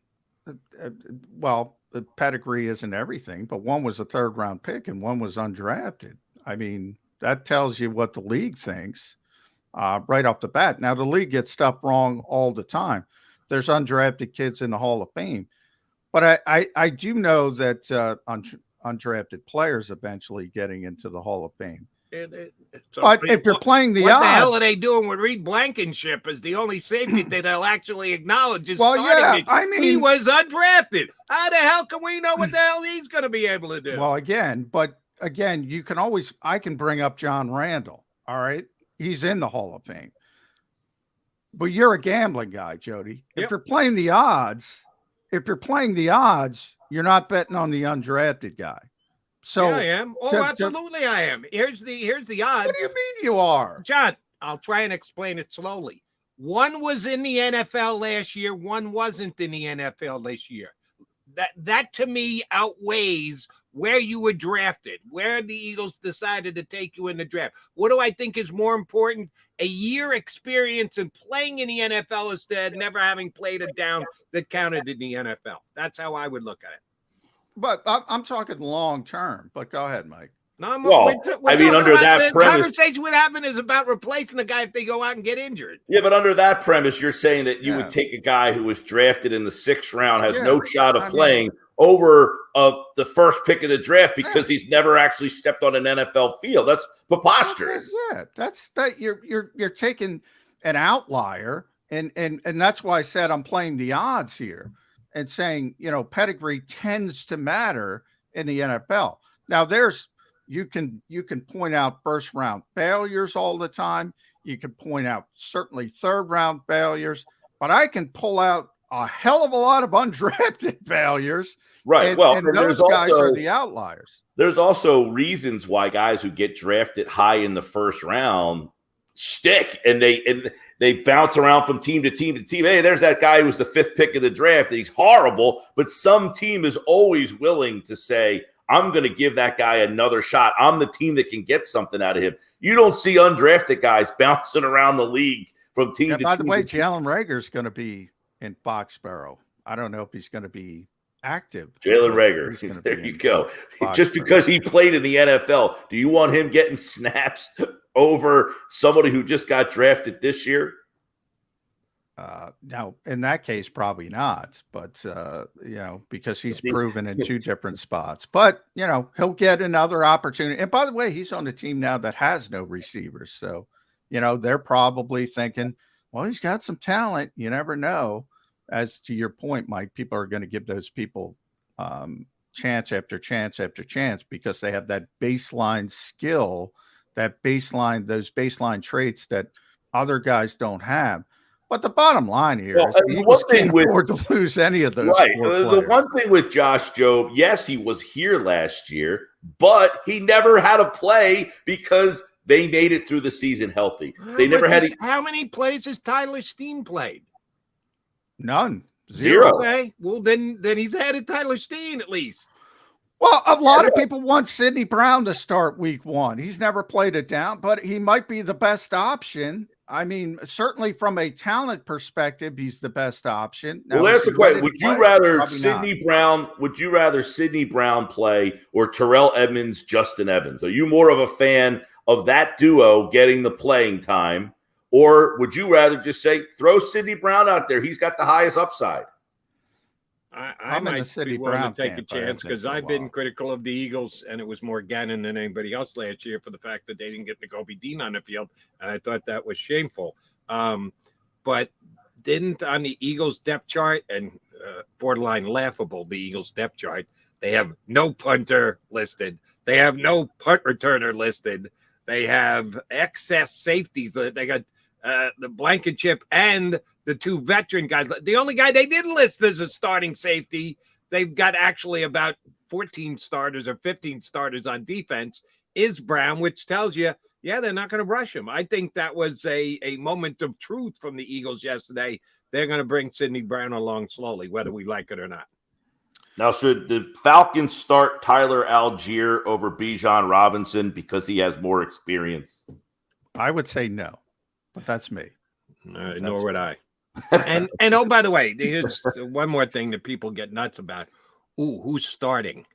Well, the pedigree isn't everything, but one was a 3rd-round pick and one was undrafted. I mean, that tells you what the league thinks right off the bat. Now, the league gets stuff wrong all the time. There's undrafted kids in the Hall of Fame. But I do know that undrafted players eventually getting into the Hall of Fame. But if you're playing the odds. What the hell are they doing with Reed Blankenship as the only safety that they'll actually acknowledge is he was undrafted. How the hell can we know what the hell he's going to be able to do? Well, again, you can always, I can bring up John Randall. All right. He's in the Hall of Fame. But you're a gambling guy, Jody. If you're playing the odds, you're not betting on the undrafted guy. So yeah, I am. Oh, absolutely I am. Here's the odds. What do you mean you are? John, I'll try and explain it slowly. One was in the NFL last year, one wasn't in the NFL this year. That to me outweighs where you were drafted, where the Eagles decided to take you in the draft. What do I think is more important? A year experience in playing in the NFL instead, never having played a down that counted in the NFL. That's how I would look at it. But I'm talking long term. But go ahead, Mike. No, Well, we're I mean, talking under about that the premise, conversation we're having is about replacing the guy if they go out and get injured. yeah, but under that premise, you're saying that you Yeah. would take a guy who was drafted in the 6th round, has Yeah, no shot of I mean- playing over the first pick of the draft because he's never actually stepped on an NFL field. That's preposterous. Yeah, that's that you're taking an outlier, and that's why I said I'm playing the odds here and saying, pedigree tends to matter in the NFL. Now you can point out first round failures all the time. You can point out certainly third round failures, but I can pull out a hell of a lot of undrafted failures. Right. And, Well, and those guys are the outliers. There's also reasons why guys who get drafted high in the first round stick, and they bounce around from team to team to team. Hey, there's that guy who was the 5th pick of the draft. He's horrible, but some team is always willing to say, I'm going to give that guy another shot. I'm the team that can get something out of him. You don't see undrafted guys bouncing around the league from team to team. By the way, Jalen Reagor's going to be in Foxborough. I don't know if he's going to be active. Jalen Reagor. There you go. Just because he played in the NFL, do you want him getting snaps over somebody who just got drafted this year? Now, in that case, probably not. But, because he's proven in 2 different spots. But, he'll get another opportunity. And by the way, he's on a team now that has no receivers. So, they're probably thinking, well, he's got some talent. You never know. As to your point, Mike, people are going to give those people chance after chance after chance because they have that baseline skill, those baseline traits that other guys don't have. But the bottom line here is the Eagles can't afford to lose any of those. Right. The one thing with Josh Jobe, yes, he was here last year, but he never had to play because they made it through the season healthy. They never had. How many plays has Tyler Steen played? None. 0. Okay. Well, then he's ahead of Tyler Steen at least. Well, a lot of people want Sidney Brown to start week 1. He's never played it down, but he might be the best option. I mean, certainly from a talent perspective, he's the best option. Now, well, that's the question. Would you rather Sidney Brown? Would you rather Sidney Brown play or Terrell Edmonds, Justin Evans? Are you more of a fan of that duo getting the playing time, or would you rather just say throw Sidney Brown out there? He's got the highest upside. I might be willing to take a chance because I've been critical of the Eagles, and it was more Gannon than anybody else last year for the fact that they didn't get Nakobe Dean on the field, and I thought that was shameful. But didn't on the Eagles depth chart, and borderline laughable, the Eagles depth chart, they have no punter listed. They have no punt returner listed. They have excess safeties. They got the Blankenship and the 2 veteran guys. The only guy they didn't list as a starting safety, they've got actually about 14 starters or 15 starters on defense, is Brown, which tells you, yeah, they're not going to rush him. I think that was a moment of truth from the Eagles yesterday. They're going to bring Sidney Brown along slowly, whether we like it or not. Now, should the Falcons start Tyler Algier over Bijan Robinson because he has more experience? I would say no, but that's me. Nor would I. And oh, by the way, here's one more thing that people get nuts about. Ooh, who's starting?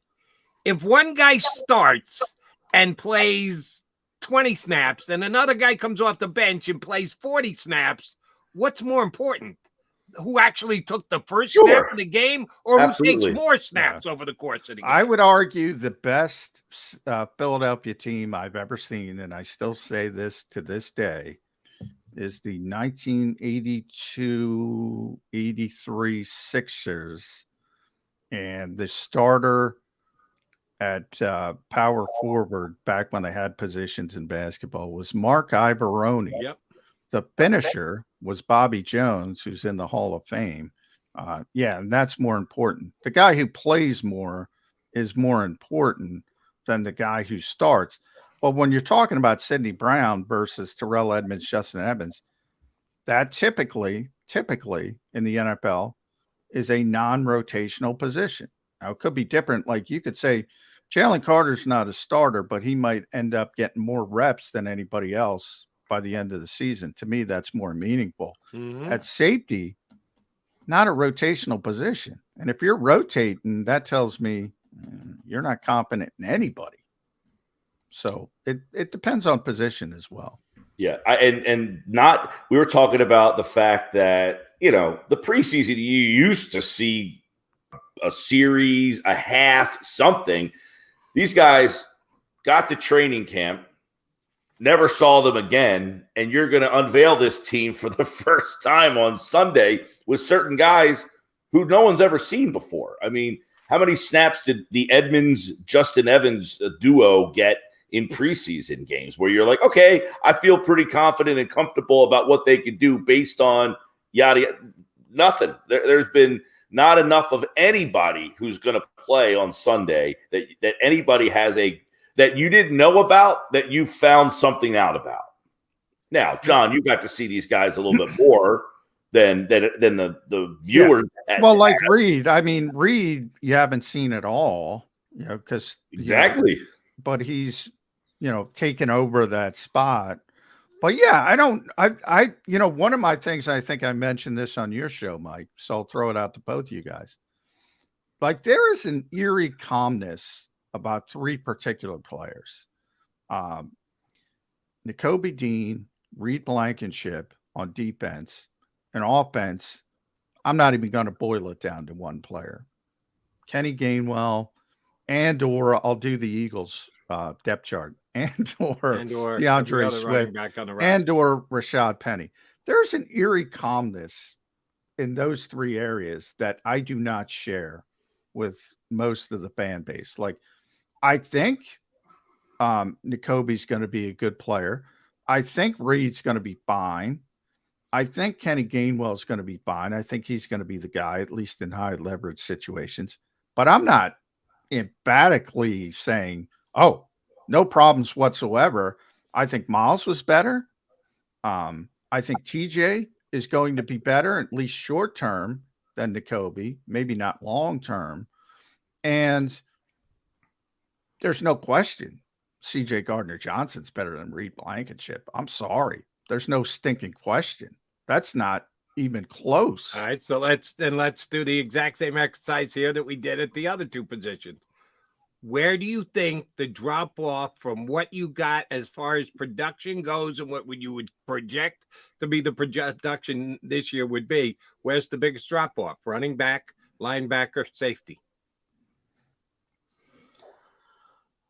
If one guy starts and plays 20 snaps and another guy comes off the bench and plays 40 snaps, what's more important? Who actually took the first snap of the game or who takes more snaps over the course of the game? I would argue the best Philadelphia team I've ever seen, and I still say this to this day, is the 1982-83 Sixers, and the starter at power forward back when they had positions in basketball was Mark Ibaroni. Yep. The finisher was Bobby Jones, who's in the Hall of Fame. And that's more important. The guy who plays more is more important than the guy who starts. But when you're talking about Sidney Brown versus Terrell Edmonds, Justin Evans, that typically in the NFL is a non-rotational position. Now, it could be different. Like you could say Jalen Carter's not a starter, but he might end up getting more reps than anybody else by the end of the season. To me, that's more meaningful. Mm-hmm. At safety, not a rotational position. And if you're rotating, that tells me you're not confident in anybody. So it depends on position as well. Yeah, we were talking about the fact that, the preseason, you used to see a series, a half, something. These guys got to training camp, never saw them again, and you're going to unveil this team for the first time on Sunday with certain guys who no one's ever seen before. I mean, how many snaps did the Edmonds-Justin Evans duo get in preseason games where you're like, okay, I feel pretty confident and comfortable about what they can do based on yada. Nothing. There's been not enough of anybody who's going to play on Sunday that anybody has that you didn't know about, that you found something out about. Now, John, you got to see these guys a little bit more than the viewers. Yeah. Well, like Reed, I mean, Reed, you haven't seen at all, because exactly. But he's, taken over that spot. But yeah, I one of my things, I think I mentioned this on your show, Mike, so I'll throw it out to both of you guys. Like, there is an eerie calmness about three particular players. Nakobe Dean, Reed Blankenship on defense, and offense, I'm not even going to boil it down to one player. Kenny Gainwell, and/or I'll do the Eagles depth chart, and/or DeAndre Swift, and/or Rashad Penny. There's an eerie calmness in those three areas that I do not share with most of the fan base. Like, I think Nakobe's going to be a good player. I think Reed's going to be fine. I think Kenny Gainwell is going to be fine. I think he's going to be the guy, at least in high leverage situations. But I'm not emphatically saying, oh, no problems whatsoever. I think Miles was better. I think TJ is going to be better, at least short term, than Nakobe, maybe not long term. And there's no question CJ Gardner-Johnson's better than Reed Blankenship. I'm sorry. There's no stinking question. That's not even close. All right, so let's do the exact same exercise here that we did at the other two positions. Where do you think the drop off from what you got as far as production goes and what you would project to be the production this year would be? Where's the biggest drop off? Running back, linebacker, safety?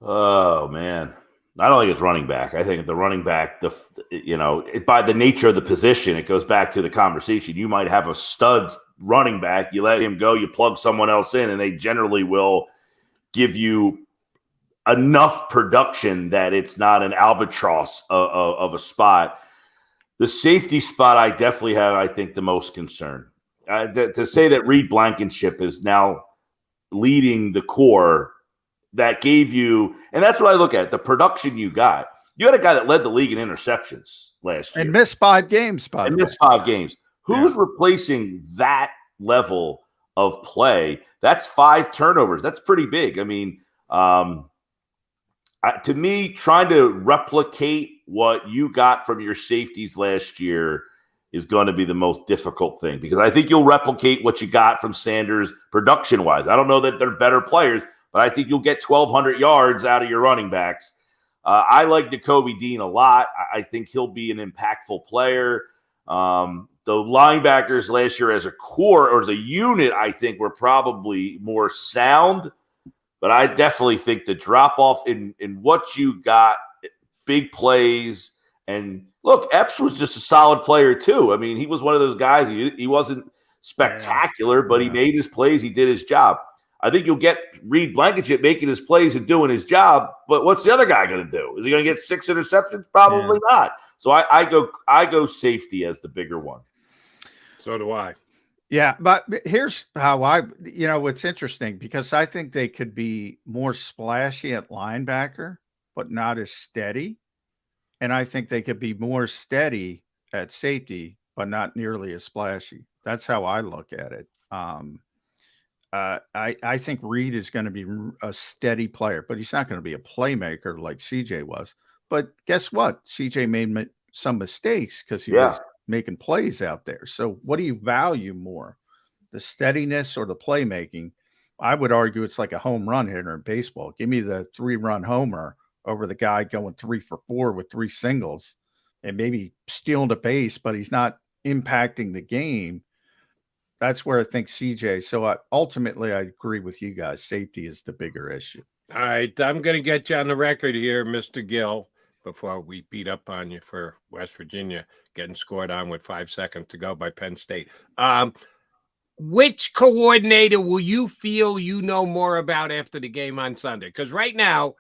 Oh, man. I don't think it's running back. I think the running back, by the nature of the position, it goes back to the conversation. You might have a stud running back. You let him go, you plug someone else in, and they generally will give you enough production that it's not an albatross of a spot. The safety spot, I definitely have, I think, the most concern. To say that Reed Blankenship is now leading the core that gave you, and that's what I look at, the production you got. You had a guy that led the league in interceptions last year. And missed 5 games, by the way. Missed 5 games. Who's replacing that level of play? That's 5 turnovers. That's pretty big. I mean, to me, trying to replicate what you got from your safeties last year is going to be the most difficult thing, because I think you'll replicate what you got from Sanders production-wise. I don't know that they're better players, but I think you'll get 1,200 yards out of your running backs. I like Nakobe Dean a lot. I think he'll be an impactful player. The linebackers last year as a core or as a unit, I think, were probably more sound. But I definitely think the drop-off in what you got, big plays. And, look, Epps was just a solid player too. I mean, he was one of those guys. He wasn't spectacular, but he made his plays. He did his job. I think you'll get Reed Blankenship making his plays and doing his job, but what's the other guy going to do? Is he going to get 6 interceptions? Probably not. So I go safety as the bigger one. So do I. Yeah, but here's how it's interesting, because I think they could be more splashy at linebacker, but not as steady. And I think they could be more steady at safety, but not nearly as splashy. That's how I look at it. I think Reed is going to be a steady player, but he's not going to be a playmaker like CJ was. But guess what? CJ made some mistakes because he was making plays out there. So what do you value more, the steadiness or the playmaking? I would argue it's like a home run hitter in baseball. Give me the 3-run homer over the guy going 3 for 4 with 3 singles and maybe stealing a base, but he's not impacting the game. That's where I think CJ. So ultimately, I agree with you guys. Safety is the bigger issue. All right, I'm going to get you on the record here, Mr. Gill, before we beat up on you for West Virginia getting scored on with 5 seconds to go by Penn State. Which coordinator will you feel you know more about after the game on Sunday? Because right now,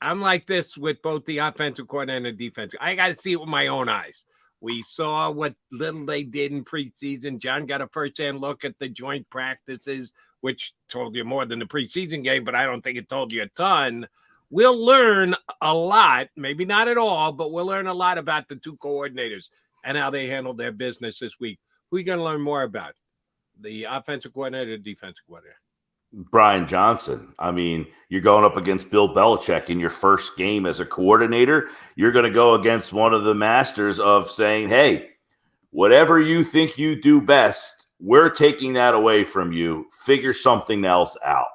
I'm like this with both the offensive coordinator and the defensive. I got to see it with my own eyes. We saw what little they did in preseason. John got a first-hand look at the joint practices, which told you more than the preseason game, but I don't think it told you a ton. We'll learn a lot, maybe not at all, but we'll learn a lot about the two coordinators and how they handled their business this week. Who are you going to learn more about? The offensive coordinator or defensive coordinator? Brian Johnson. I mean, you're going up against Bill Belichick in your first game as a coordinator. You're going to go against one of the masters of saying, hey, whatever you think you do best, we're taking that away from you. Figure something else out.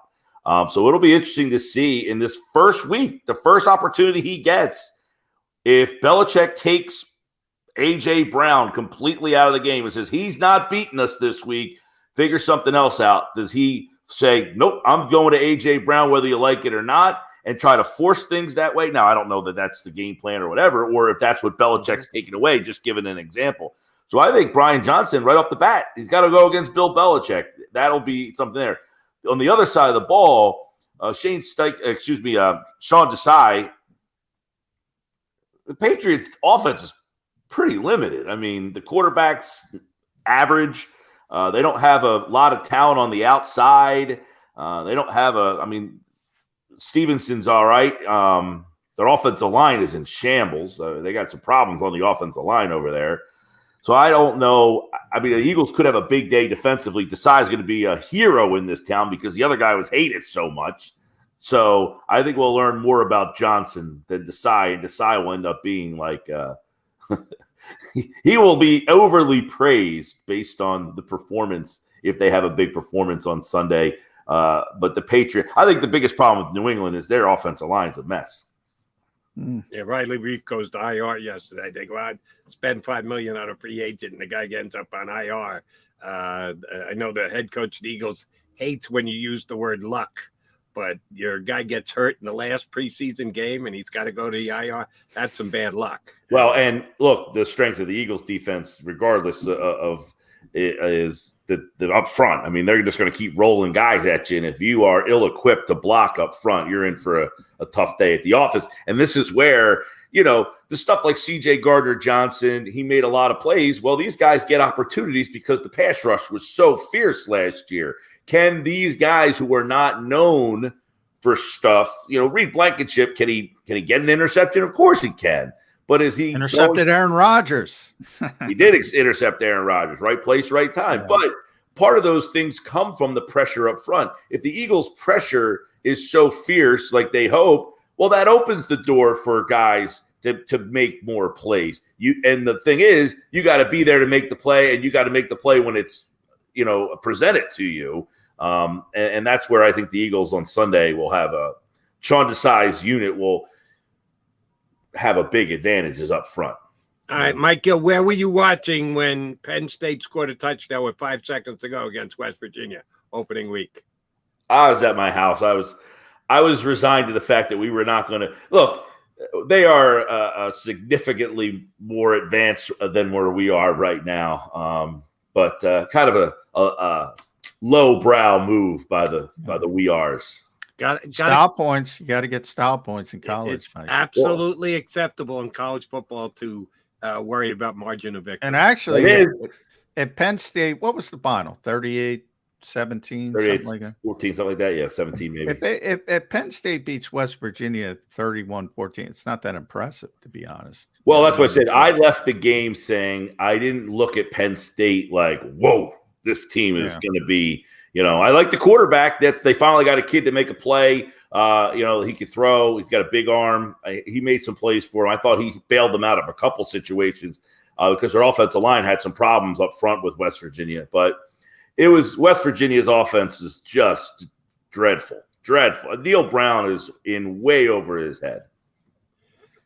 So it'll be interesting to see in this first week, the first opportunity he gets, if Belichick takes A.J. Brown completely out of the game and says, he's not beating us this week, figure something else out. Does he say, nope, I'm going to A.J. Brown whether you like it or not, and try to force things that way? Now, I don't know that that's the game plan or whatever, or if that's what Belichick's taking away, just giving an example. So I think Brian Johnson, right off the bat, he's got to go against Bill Belichick. That'll be something there. On the other side of the ball, Sean Desai, the Patriots' offense is pretty limited. I mean, the quarterback's average. They don't have a lot of talent on the outside. They don't have Stevenson's all right. Their offensive line is in shambles. They got some problems on the offensive line over there. So I don't know. I mean, the Eagles could have a big day defensively. Desai is going to be a hero in this town because the other guy was hated so much. So I think we'll learn more about Johnson than Desai, and Desai will end up being like he will be overly praised based on the performance if they have a big performance on Sunday. But the Patriots, I think the biggest problem with New England is their offensive line's a mess. Yeah, Riley Reef goes to IR yesterday. They go out, spend $5 million on a free agent, and the guy ends up on IR. I know the head coach of the Eagles hates when you use the word luck, but your guy gets hurt in the last preseason game and he's got to go to the IR. That's some bad luck. Well, and look, the strength of the Eagles defense, regardless of is the up front. I mean, they're just going to keep rolling guys at you. And if you are ill-equipped to block up front, you're in for a tough day at the office. And this is where, the stuff like C.J. Gardner-Johnson, he made a lot of plays. Well, these guys get opportunities because the pass rush was so fierce last year. Can these guys who are not known for stuff, Reed Blankenship, can he get an interception? Of course he can. But is he intercepted Aaron Rodgers? He did intercept Aaron Rodgers, right place, right time. Yeah. But part of those things come from the pressure up front. If the Eagles' pressure is so fierce, like they hope, well, that opens the door for guys to make more plays. And the thing is, you got to be there to make the play, and you got to make the play when it's presented to you. And that's where I think the Eagles on Sunday will have Sean Desai's unit will have a big advantage is up front. All right, Mike Gill, where were you watching when Penn State scored a touchdown with 5 seconds to go against West Virginia opening week? I was at my house. I was resigned to the fact that we were not going to look. They are significantly more advanced than where we are right now, but kind of a low-brow move by the we ares. Style points. You got to get style points in college. It's absolutely acceptable in college football to worry about margin of victory. And actually, at Penn State, what was the final? 38-17, 38, something like that? 14, something like that. Yeah, 17 maybe. If Penn State beats West Virginia 31-14, it's not that impressive, to be honest. Well, that's what I said. I left the game saying I didn't look at Penn State like, whoa, this team is going to be – I like the quarterback. They finally got a kid to make a play. He could throw. He's got a big arm. He made some plays for him. I thought he bailed them out of a couple situations because their offensive line had some problems up front with West Virginia. But it was West Virginia's offense is just dreadful. Dreadful. Neil Brown is in way over his head.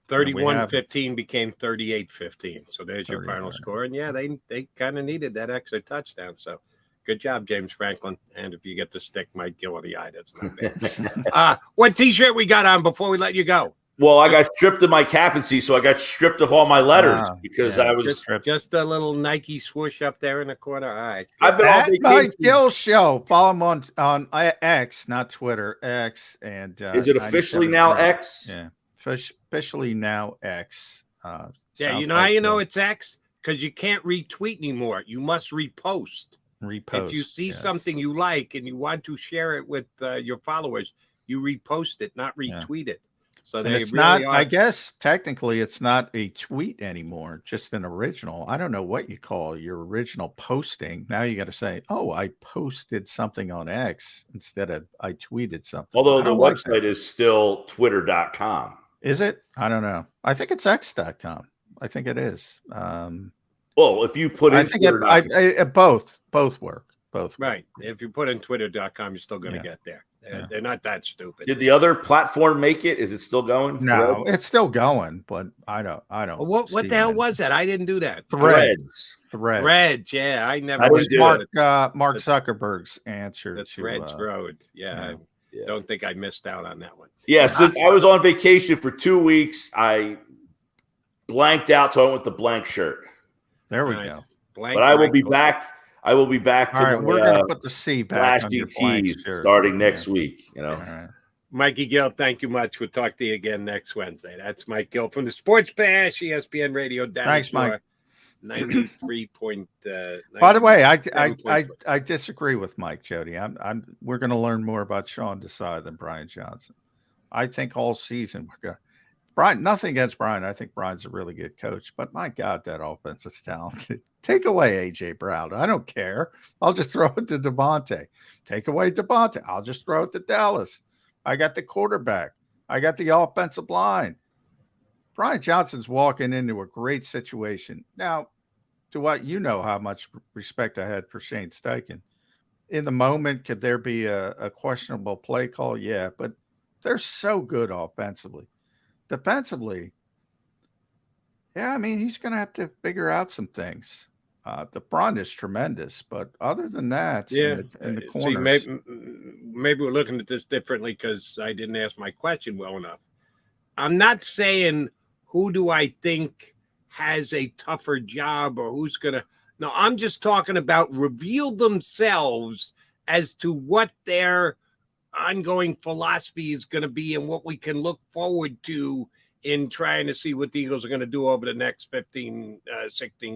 31-15 became 38-15. So there's your final score. And yeah, they kind of needed that extra touchdown. So good job, James Franklin. And if you get to stick Mike Gill in the eye, that's not bad. What T-shirt we got on before we let you go? Well, I got stripped of my captaincy, so I got stripped of all my letters because I was just a little Nike swoosh up there in the corner. All right, I've been on vacation. Mike Gill Show. Follow him on X, not Twitter. X, and is it officially now X? Yeah, officially now X. Yeah, you know how you know it's X? Because you can't retweet anymore. You must repost. If you see something you like and you want to share it with your followers, you repost it, not retweet it. So they it's really not. I guess technically it's not a tweet anymore, just an original. I don't know what you call your original posting. Now you got to say, "Oh, I posted something on X" instead of "I tweeted something." Although the website is still twitter.com. Is it? I don't know. I think it's x.com. I think it is. Well, if you put in, I think both work. Both right. If you put in twitter.com, you're still going to get there. They're not that stupid. Did the other platform make it? Is it still going? No, it's still going, but I don't. What the hell was that? I didn't do that. Threads. Yeah, I never. That was Mark Zuckerberg's answer. The Threads Road. Yeah, I don't think I missed out on that one. Yeah, since I was on vacation for 2 weeks, I blanked out, so I went with the blank shirt. There we go. But I will be back. I will be back. All right, we're going to put the C back on your blank shirt starting next week. You know, right. Mikey Gill, thank you much. We'll talk to you again next Wednesday. That's Mike Gill from the Sports Bash, ESPN Radio. Thanks, Mike. 93. By the way, I disagree with Mike, Jody. We're going to learn more about Sean Desai than Brian Johnson. I think all season we're going. Brian, nothing against Brian. I think Brian's a really good coach, but my God, that offense is talented. Take away A.J. Brown. I don't care. I'll just throw it to Devontae. Take away Devontae. I'll just throw it to Dallas. I got the quarterback. I got the offensive line. Brian Johnson's walking into a great situation. Now, to what you know how much respect I had for Shane Steichen. In the moment, could there be a questionable play call? Yeah, but they're so good offensively. Defensively, yeah, I mean, he's going to have to figure out some things. The front is tremendous, but other than that, in the corners. See, maybe we're looking at this differently because I didn't ask my question well enough. I'm not saying who do I think has a tougher job or who's going to. No, I'm just talking about reveal themselves as to what their ongoing philosophy is going to be and what we can look forward to in trying to see what the Eagles are going to do over the next 16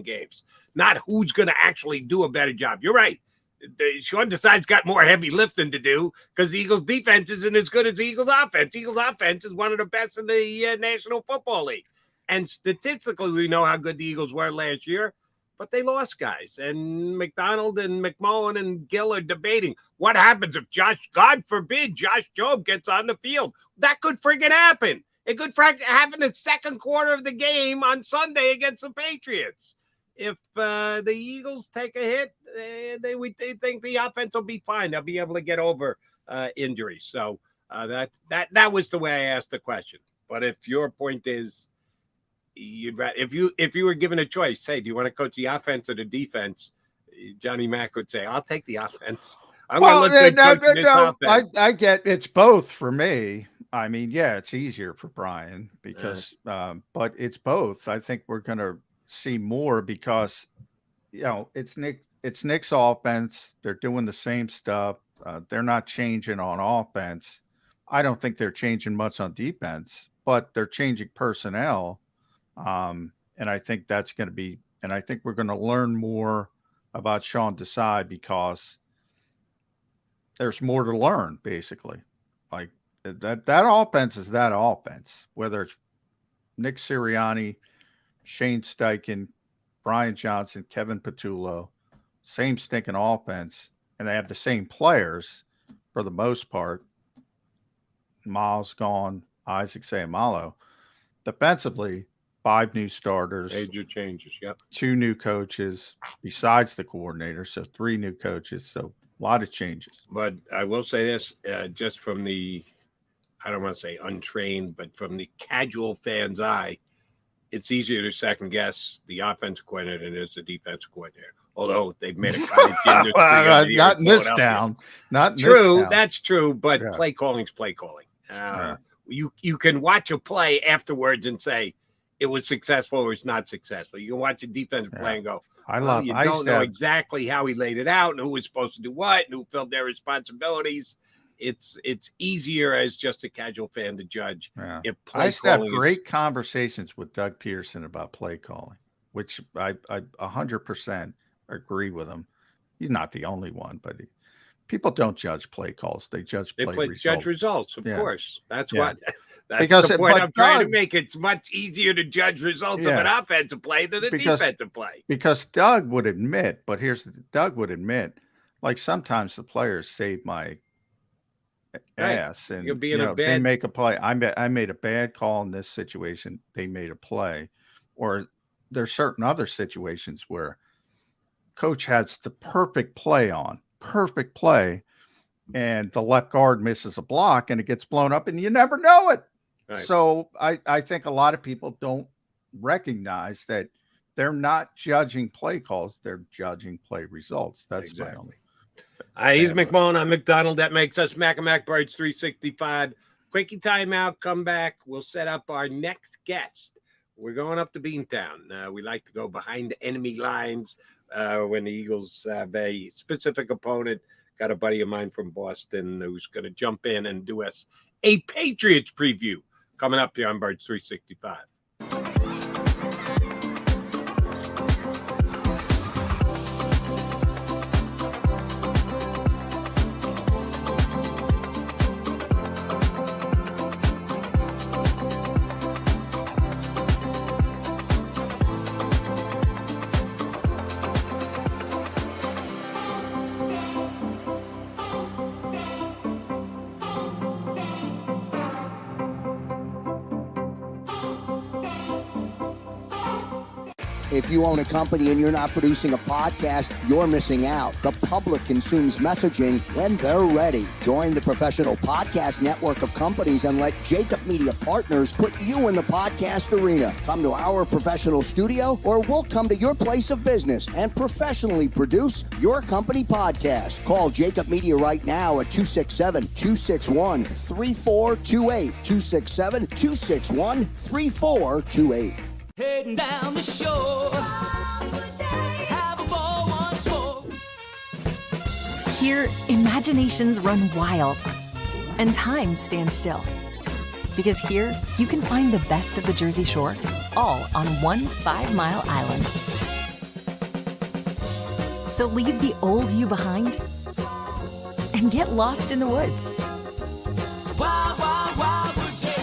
games. Not who's going to actually do a better job. You're right. Sean Desai's got more heavy lifting to do because the Eagles' defense isn't as good as the Eagles' offense. Eagles' offense is one of the best in the National Football League. And statistically, we know how good the Eagles were last year, but they lost guys. And McDonald and McMullen and Gill are debating what happens if God forbid, Josh Jobe gets on the field. That could friggin' happen. It could happen in the second quarter of the game on Sunday against the Patriots. If the Eagles take a hit, they think the offense will be fine. They'll be able to get over injuries. So that was the way I asked the question. But if your point is, if you were given a choice, say, do you want to coach the offense or the defense? Johnny Mack would say, I'll take the offense. I get it's both for me. I mean, yeah, it's easier for Brian because, but it's both. I think we're going to see more because, it's Nick's offense. They're doing the same stuff. They're not changing on offense. I don't think they're changing much on defense, but they're changing personnel. And I think that's going to be, and I think we're going to learn more about Sean Desai because there's more to learn, basically. Like that offense is that offense, whether it's Nick Sirianni, Shane Steichen, Brian Johnson, Kevin Patullo, same stinking offense, and they have the same players for the most part. Miles gone, Isaac Seumalo. Defensively, 5 new starters. Major changes, yep. 2 new coaches besides the coordinator, so 3 new coaches. So A lot of changes. But I will say this, just from the, I don't want to say untrained, but from the casual fan's eye, it's easier to second guess the offensive coordinator than it is the defensive coordinator. Although they've made a cottage industry not in this town. Not in true. This town. That's true. But Yeah. play calling's play calling. You can watch a play afterwards and say it was successful or it's not successful. You can watch a defensive play and go, you don't know exactly how he laid it out and who was supposed to do what and who filled their responsibilities. It's easier as just a casual fan to judge. Yeah. If I used to have great conversations with Doug Peterson about play calling, which I 100% agree with him. He's not the only one, but people don't judge play calls. They judge results. Judge results, of course. That's what. That's because the point I'm trying to make. It's much easier to judge results of an offensive play than a defensive play. Because Doug would admit, Doug would admit, like sometimes the players save my ass, and they make a play. I made a bad call in this situation. They made a play, or there's certain other situations where coach has the perfect play, and the left guard misses a block and it gets blown up, and you never know it. Right. So I think a lot of people don't recognize that they're not judging play calls; they're judging play results. That's my only. He's McMullen. I'm McDonald. That makes us Mac and Mac Birds 365. Quickie timeout. Come back. We'll set up our next guest. We're going up to Beantown. We like to go behind the enemy lines when the Eagles have a specific opponent. Got a buddy of mine from Boston who's going to jump in and do us a Patriots preview coming up here on Birds 365. If you own a company and you're not producing a podcast, you're missing out. The public consumes messaging when they're ready. Join the professional podcast network of companies and let JAKIB Media Partners put you in the podcast arena. Come to our professional studio, or we'll come to your place of business and professionally produce your company podcast. Call JAKIB Media right now at 267-261-3428. 267-261-3428. Heading down the shore, have a ball once more. Here, imaginations run wild and time stands still. Because here, you can find the best of the Jersey Shore, all on one 5-mile island. So leave the old you behind and get lost in the woods. Wild, wild, wild day.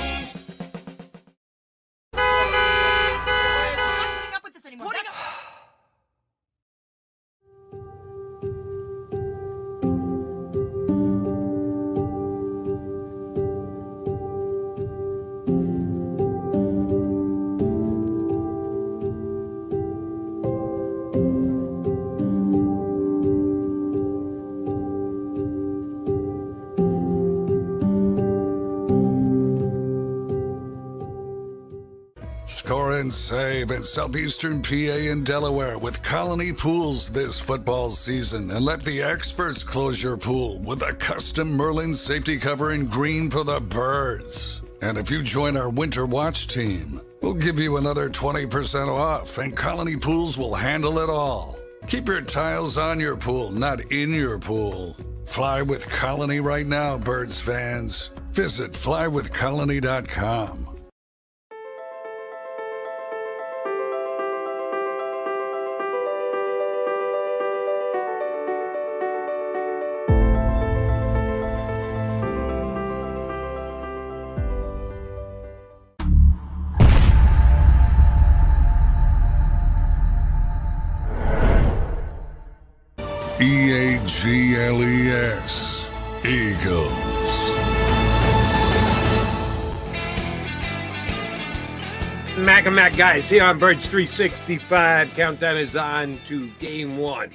Score and save at Southeastern PA and Delaware with Colony Pools this football season, and let the experts close your pool with a custom Merlin safety cover in green for the birds. And if you join our Winter Watch team, we'll give you another 20% off, and Colony Pools will handle it all. Keep your tiles on your pool, not in your pool. Fly with Colony right now, Birds fans. Visit flywithcolony.com. EAGLES, Eagles. Mac and Mac guys here on Birds 365. Countdown is on to game one.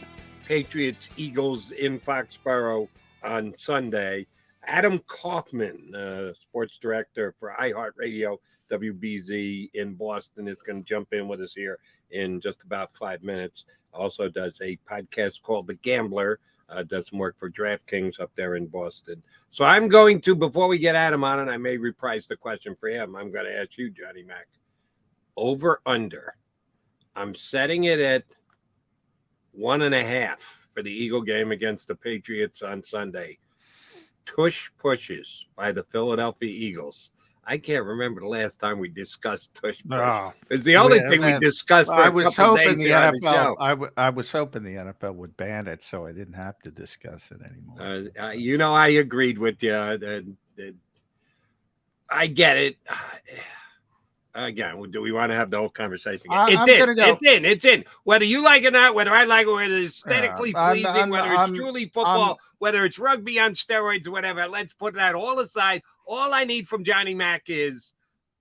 Patriots Eagles in Foxborough on Sunday. Adam Kaufman, sports director for iHeartRadio WBZ in Boston, is going to jump in with us here in just about 5 minutes. Also does a podcast called The Gambler, does some work for DraftKings up there in Boston. So I'm going to, before we get Adam on, and I may reprise the question for him, I'm going to ask you, Johnny Mac. Over under. I'm setting it at 1.5 for the Eagle game against the Patriots on Sunday. Tush pushes by the Philadelphia Eagles. I can't remember the last time we discussed tush push. Oh, It's the only thing we discussed for I was hoping the NFL. I was hoping the NFL would ban it, so I didn't have to discuss it anymore. I agreed with you. I get it. Again, do we want to have the whole conversation again? It's in. Whether you like it or not, whether I like it, whether it's aesthetically pleasing, whether it's truly football, whether it's rugby on steroids or whatever, let's put that all aside. All I need from Johnny Mac is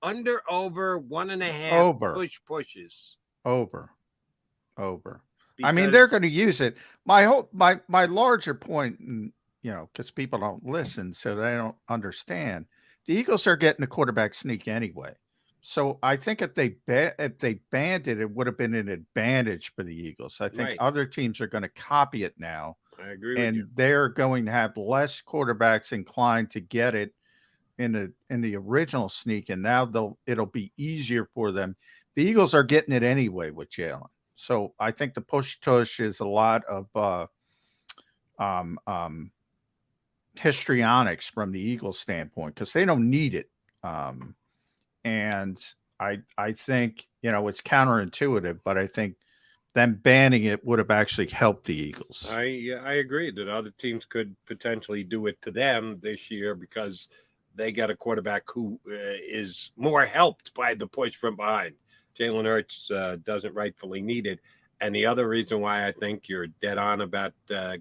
under, over, 1.5 pushes. Over. I mean, they're going to use it. My larger point, because people don't listen, so they don't understand. The Eagles are getting a quarterback sneak anyway. So I think if they banned it, it would have been an advantage for the Eagles. I think other teams are going to copy it now. I agree with you. And they're going to have less quarterbacks inclined to get it in the original sneak, and now it'll be easier for them. The Eagles are getting it anyway with Jalen. So I think the push-tush is a lot of histrionics from the Eagles standpoint, because they don't need it. And I think, it's counterintuitive, but I think them banning it would have actually helped the Eagles. I agree that other teams could potentially do it to them this year because they got a quarterback who is more helped by the push from behind. Jalen Hurts doesn't rightfully need it. And the other reason why I think you're dead on about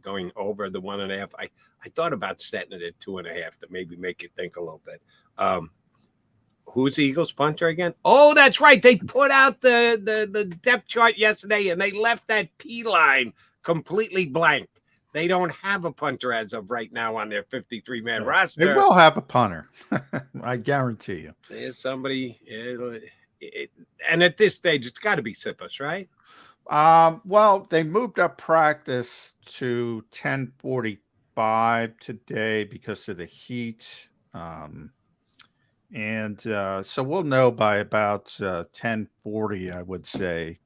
going over the 1.5, I thought about setting it at 2.5 to maybe make you think a little bit. Who's the Eagles punter again? Oh, that's right. They put out the depth chart yesterday, and they left that P line completely blank. They don't have a punter as of right now on their 53-man roster. They will have a punter. I guarantee you. There's somebody. And at this stage, it's got to be Sippus, right? Well, they moved up practice to 10:45 today because of the heat. And so we'll know by about 10:40, I would say.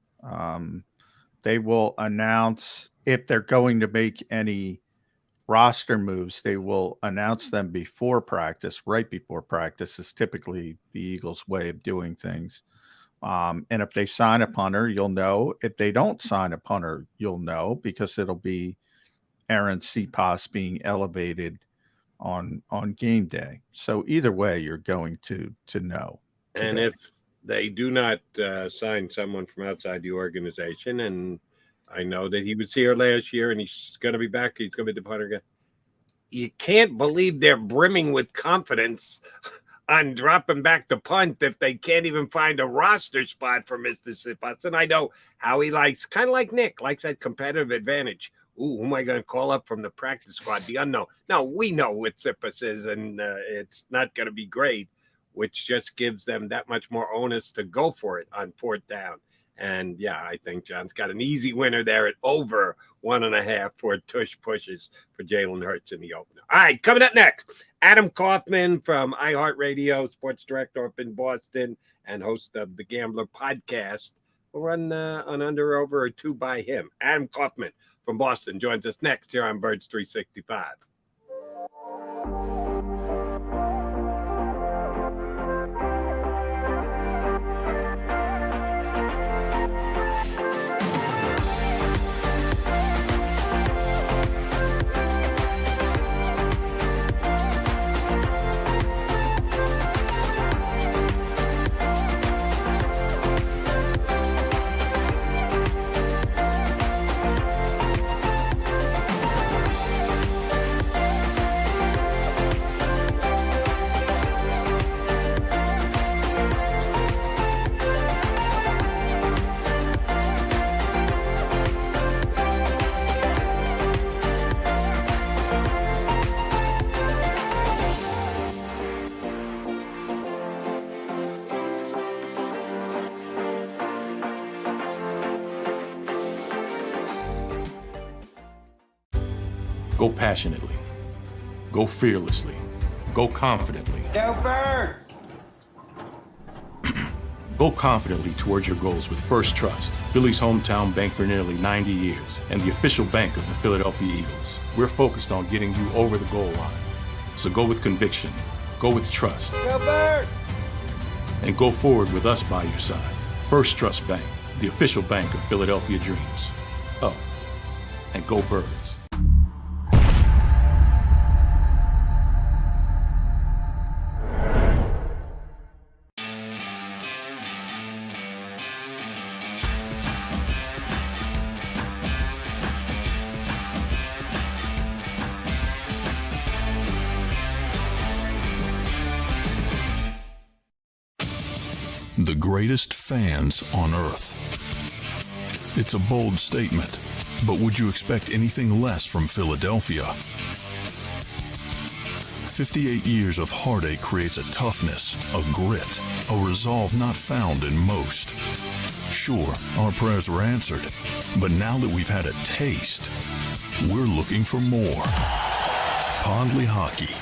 They will announce if they're going to make any roster moves. They will announce them before practice. Right before practice is typically the Eagles' way of doing things. And if they sign a punter, you'll know. If they don't sign a punter, you'll know, because it'll be Aaron Cepas being elevated on game day. So either way, you're going to know. Today. And if they do not sign someone from outside the organization, and I know that he was here last year and he's going to be back, he's going to be the punter again. You can't believe they're brimming with confidence on dropping back the punt if they can't even find a roster spot for Mr. Sipas. And I know how he likes, kind of like Nick, likes that competitive advantage. Ooh, who am I going to call up from the practice squad? The unknown. Now, we know what Sipas is, and it's not going to be great, which just gives them that much more onus to go for it on 4th down. And, yeah, I think John's got an easy winner there at over 1.5 for tush pushes for Jalen Hurts in the opener. All right, coming up next, Adam Kaufman from iHeartRadio, sports director up in Boston and host of the Gambler podcast. We'll run an under, over, or 2 by him. Adam Kaufman from Boston joins us next here on Birds 365. Go passionately. Go fearlessly. Go confidently. Go Birds! Go confidently towards your goals with First Trust, Philly's hometown bank for nearly 90 years, and the official bank of the Philadelphia Eagles. We're focused on getting you over the goal line. So go with conviction, go with trust, Go Birds! and go forward with us by your side. First Trust Bank, the official bank of Philadelphia dreams. Oh, and go Birds. The greatest fans on earth. It's a bold statement, but would you expect anything less from Philadelphia? 58 years of heartache creates a toughness, a grit, a resolve not found in most. Sure, our prayers were answered, but now that we've had a taste, we're looking for more. Pondley Hockey,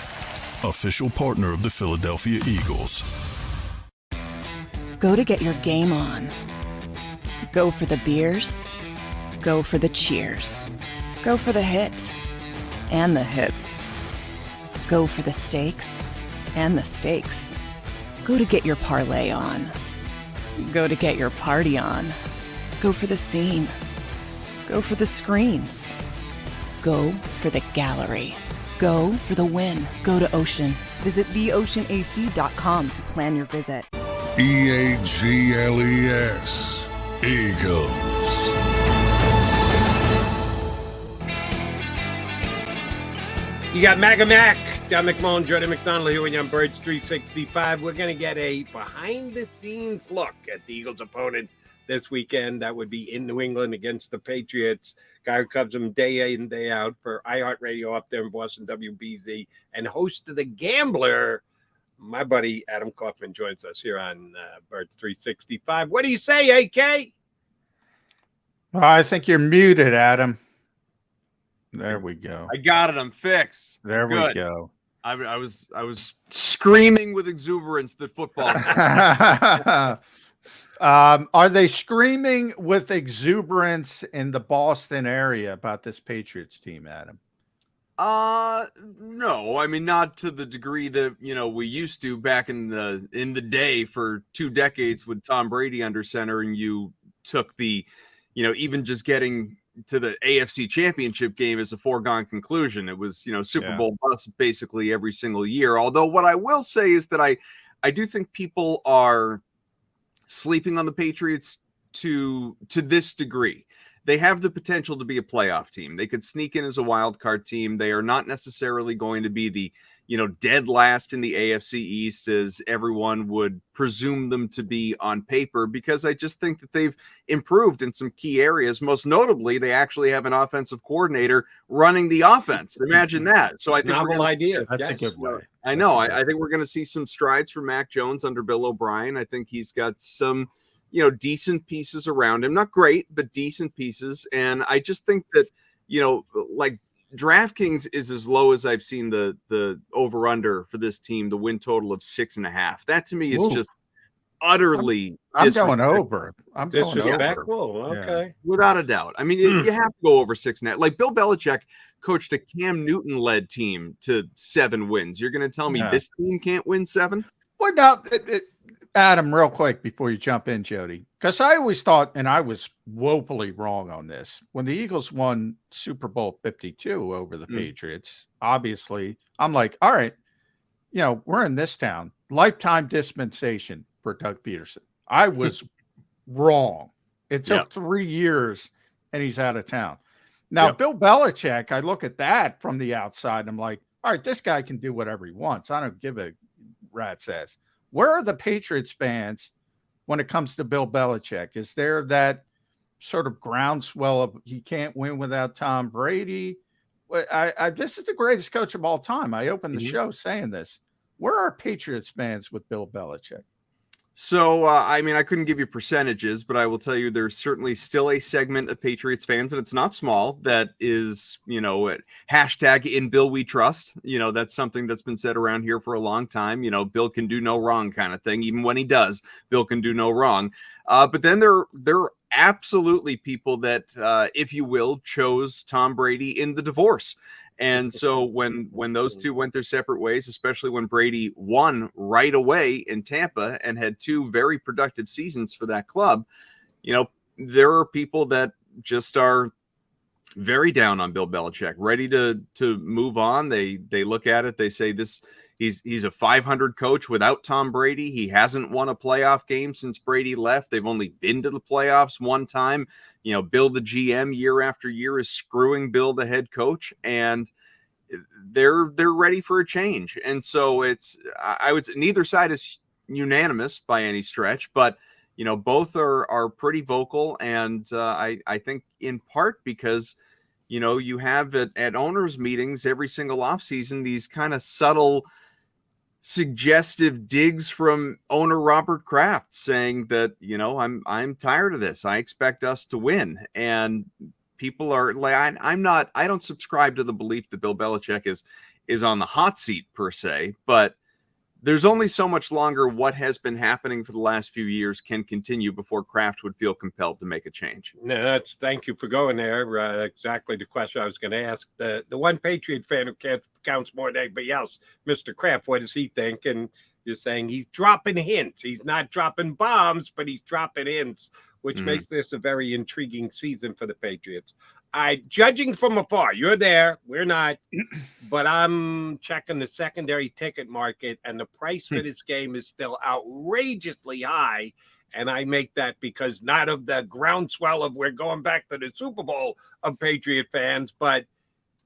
official partner of the Philadelphia Eagles. Go to get your game on. Go for the beers. Go for the cheers. Go for the hit and the hits. Go for the stakes and the stakes. Go to get your parlay on. Go to get your party on. Go for the scene. Go for the screens. Go for the gallery. Go for the win. Go to Ocean. Visit theoceanac.com to plan your visit. EAGLES, Eagles. You got Mac, John McMullen, Jordan McDonald here with you on Birds 365. We're going to get a behind-the-scenes look at the Eagles' opponent this weekend. That would be in New England against the Patriots. Guy who covers them day in, day out for iHeartRadio up there in Boston, WBZ, and host of The Gambler. My buddy Adam Kaufman joins us here on Birds 365. What do you say, AK? Well, I think you're muted, Adam. There we go. I got it. I'm fixed. There Good. we go. I was screaming with exuberance that football. Are they screaming with exuberance in the Boston area about this Patriots team, Adam? No, I mean, not to the degree that, we used to back in the day for 2 decades with Tom Brady under center, and you took the, even just getting to the AFC Championship game as a foregone conclusion. It was, Super Bowl bust basically every single year. Although what I will say is that I do think people are sleeping on the Patriots to this degree. They have the potential to be a playoff team. They could sneak in as a wild card team. They are not necessarily going to be the, dead last in the AFC East as everyone would presume them to be on paper, because I just think that they've improved in some key areas. Most notably, they actually have an offensive coordinator running the offense. Imagine that. So I think novel idea. That's a good way. I know. I think we're going to see some strides from Mac Jones under Bill O'Brien. I think he's got some decent pieces around him. Not great, but decent pieces. And I just think that, like DraftKings is as low as I've seen the over-under for this team, the win total of 6.5. That to me is just utterly I'm going over. I'm going over. Disrespectful. Okay. Without a doubt. I mean, you have to go over 6.5. Like Bill Belichick coached a Cam Newton-led team to 7 wins. You're going to tell me this team can't win 7? Well, no, Adam, real quick before you jump in, Jody, because I always thought, and I was woefully wrong on this, when the Eagles won Super Bowl 52 over the Patriots, obviously, I'm like, all right, we're in this town. Lifetime dispensation for Doug Peterson. I was wrong. It took 3 years, and he's out of town. Now, Bill Belichick, I look at that from the outside, and I'm like, all right, this guy can do whatever he wants. I don't give a rat's ass. Where are the Patriots fans when it comes to Bill Belichick? Is there that sort of groundswell of he can't win without Tom Brady? This is the greatest coach of all time. I opened the show saying this. Where are Patriots fans with Bill Belichick? So, I mean, I couldn't give you percentages, but I will tell you there's certainly still a segment of Patriots fans, and it's not small, that is, hashtag in Bill we trust. That's something that's been said around here for a long time. Bill can do no wrong kind of thing. Even when he does, Bill can do no wrong. But then there are absolutely people that, if you will, chose Tom Brady in the divorce. And so when those two went their separate ways, especially when Brady won right away in Tampa and had two very productive seasons for that club, there are people that just are very down on Bill Belichick, ready to move on. They look at it, they say he's a 500 coach without Tom Brady. He hasn't won a playoff game since Brady left. They've only been to the playoffs one time. Bill, the GM, year after year is screwing Bill, the head coach, and they're ready for a change. And so I would say neither side is unanimous by any stretch, but both are pretty vocal. And I think in part because you have at owners meetings every single offseason these kind of subtle suggestive digs from owner Robert Kraft saying that, I'm tired of this. I expect us to win. And people are like, I don't subscribe to the belief that Bill Belichick is on the hot seat per se, but there's only so much longer what has been happening for the last few years can continue before Kraft would feel compelled to make a change. No, thank you for going there. Exactly the question I was going to ask. The one Patriot fan who counts more than anybody else, Mr. Kraft, what does he think? And you're saying he's dropping hints. He's not dropping bombs, but he's dropping hints, which makes this a very intriguing season for the Patriots. Judging from afar, you're there, we're not, but I'm checking the secondary ticket market, and the price for this game is still outrageously high. And I make that because not of the groundswell of we're going back to the Super Bowl of Patriot fans, but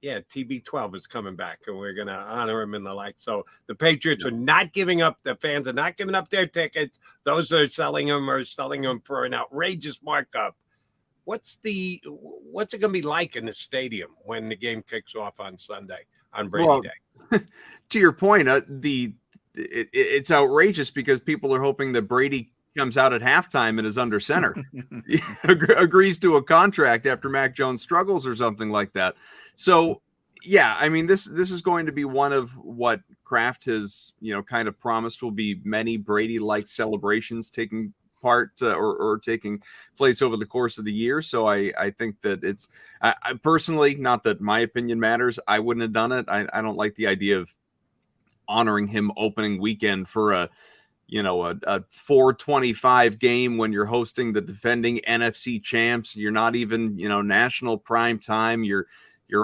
yeah, TB12 is coming back, and we're going to honor him and the like. So the Patriots are not giving up. The fans are not giving up their tickets. Those are selling them for an outrageous markup. What's it going to be like in the stadium when the game kicks off on Sunday, on Brady Day? To your point, it's outrageous because people are hoping that Brady comes out at halftime and is under center, agrees to a contract after Mac Jones struggles or something like that. So, yeah, I mean, this is going to be one of what Kraft has, kind of promised will be many Brady-like celebrations taking part or taking place over the course of the year. So I think that I personally, not that my opinion matters, I wouldn't have done it. I don't like the idea of honoring him opening weekend for a 4:25 game when you're hosting the defending NFC champs. You're not even, national prime time. You're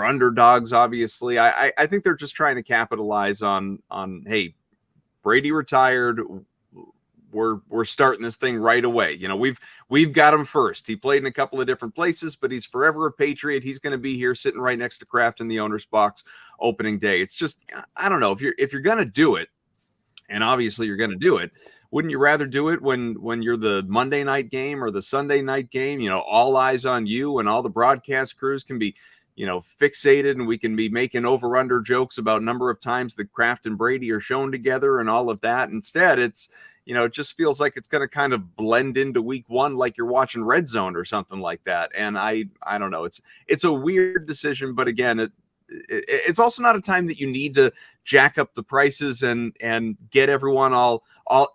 underdogs, obviously. I think they're just trying to capitalize on, hey, Brady retired. We're starting this thing right away. We've got him first. He played in a couple of different places, but he's forever a Patriot. He's going to be here sitting right next to Kraft in the owner's box opening day. It's just, I don't know, if you're going to do it, and obviously you're going to do it, wouldn't you rather do it when you're the Monday night game or the Sunday night game, all eyes on you, and all the broadcast crews can be, fixated, and we can be making over-under jokes about number of times that Kraft and Brady are shown together and all of that. Instead, it's, it just feels like it's going to kind of blend into week one, like you're watching Red Zone or something like that. And I don't know. It's a weird decision, but again, it's also not a time that you need to jack up the prices and get everyone all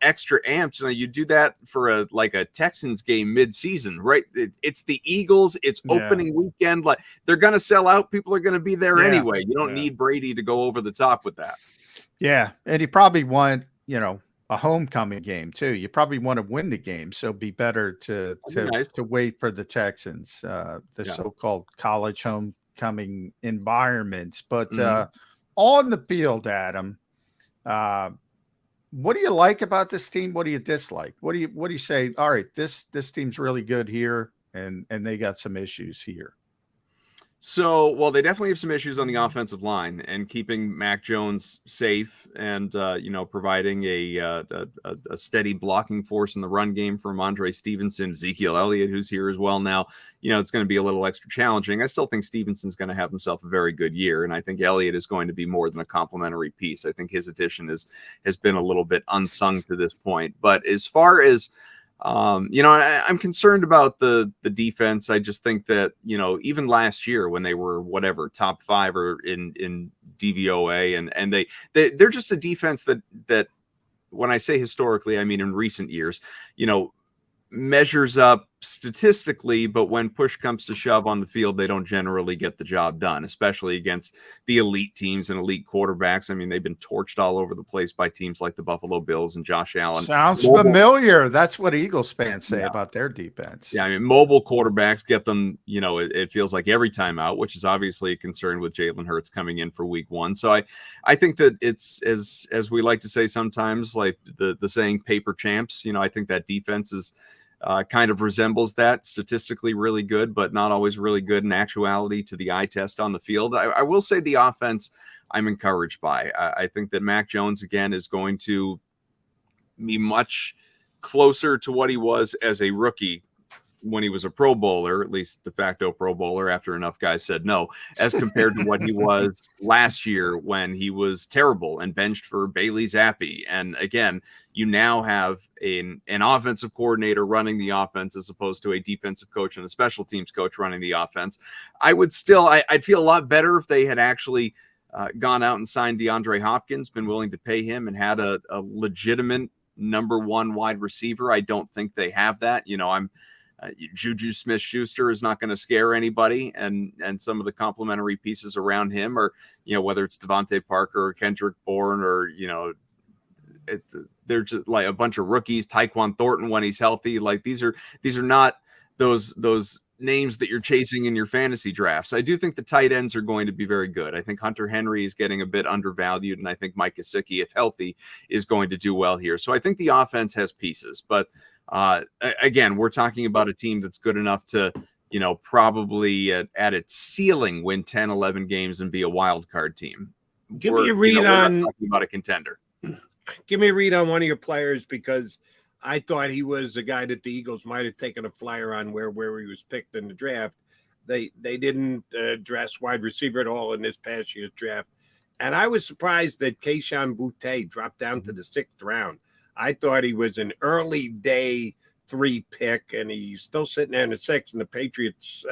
extra amped. You do that for a Texans game mid-season, right? It's the Eagles. It's opening weekend. Like, they're going to sell out. People are going to be there anyway. You don't need Brady to go over the top with that. Yeah, and he probably want a homecoming game too. You probably want to win the game, so it'd be better to wait for the Texans, so-called college homecoming environments. But on the field, Adam, what do you like about this team? What do you dislike? What do you say? All right, this team's really good here, and they got some issues here. So, well, they definitely have some issues on the offensive line and keeping Mac Jones safe and, providing a steady blocking force in the run game from Andre Stevenson, Ezekiel Elliott, who's here as well now. It's going to be a little extra challenging. I still think Stevenson's going to have himself a very good year, and I think Elliott is going to be more than a complimentary piece. I think his addition has been a little bit unsung to this point. But as far as I'm concerned about the defense. I just think that, even last year when they were top 5 or in DVOA and they're just a defense that when I say historically, I mean in recent years, measures up statistically, but when push comes to shove on the field, they don't generally get the job done, especially against the elite teams and elite quarterbacks. I mean, they've been torched all over the place by teams like the Buffalo Bills and Josh Allen. Sounds familiar. That's what Eagles fans say about their defense. Yeah, I mean, mobile quarterbacks get them, it feels like every time out, which is obviously a concern with Jalen Hurts coming in for week 1. So I think that it's, as we like to say sometimes, like the saying paper champs, I think that defense is kind of resembles that, statistically really good, but not always really good in actuality to the eye test on the field. I will say the offense I'm encouraged by. I think that Mac Jones, again, is going to be much closer to what he was as a rookie when he was a Pro Bowler, at least de facto Pro Bowler after enough guys said no, as compared to what he was last year when he was terrible and benched for Bailey Zappi. And again, you now have an offensive coordinator running the offense as opposed to a defensive coach and a special teams coach running the offense. I'd feel a lot better if they had actually gone out and signed DeAndre Hopkins, been willing to pay him, and had a legitimate number 1 wide receiver. I don't think they have that. Juju Smith-Schuster is not going to scare anybody, and some of the complementary pieces around him, or whether it's Devontae Parker or Kendrick Bourne, or they're just like a bunch of rookies. Tyquan Thornton when he's healthy, like these are not those names that you're chasing in your fantasy drafts. I do think the tight ends are going to be very good. I think Hunter Henry is getting a bit undervalued, and I think Mike Gesicki, if healthy, is going to do well here. So I think the offense has pieces, but again, we're talking about a team that's good enough to, probably at its ceiling win 10, 11 games and be a wild card team. Give me a read on talking about a contender. Give me a read on one of your players, because I thought he was a guy that the Eagles might have taken a flyer on where he was picked in the draft. They didn't address wide receiver at all in this past year's draft. And I was surprised that Kayshon Boutte dropped down to the 6th round. I thought he was an early day 3 pick, and he's still sitting there in the 6th, and the Patriots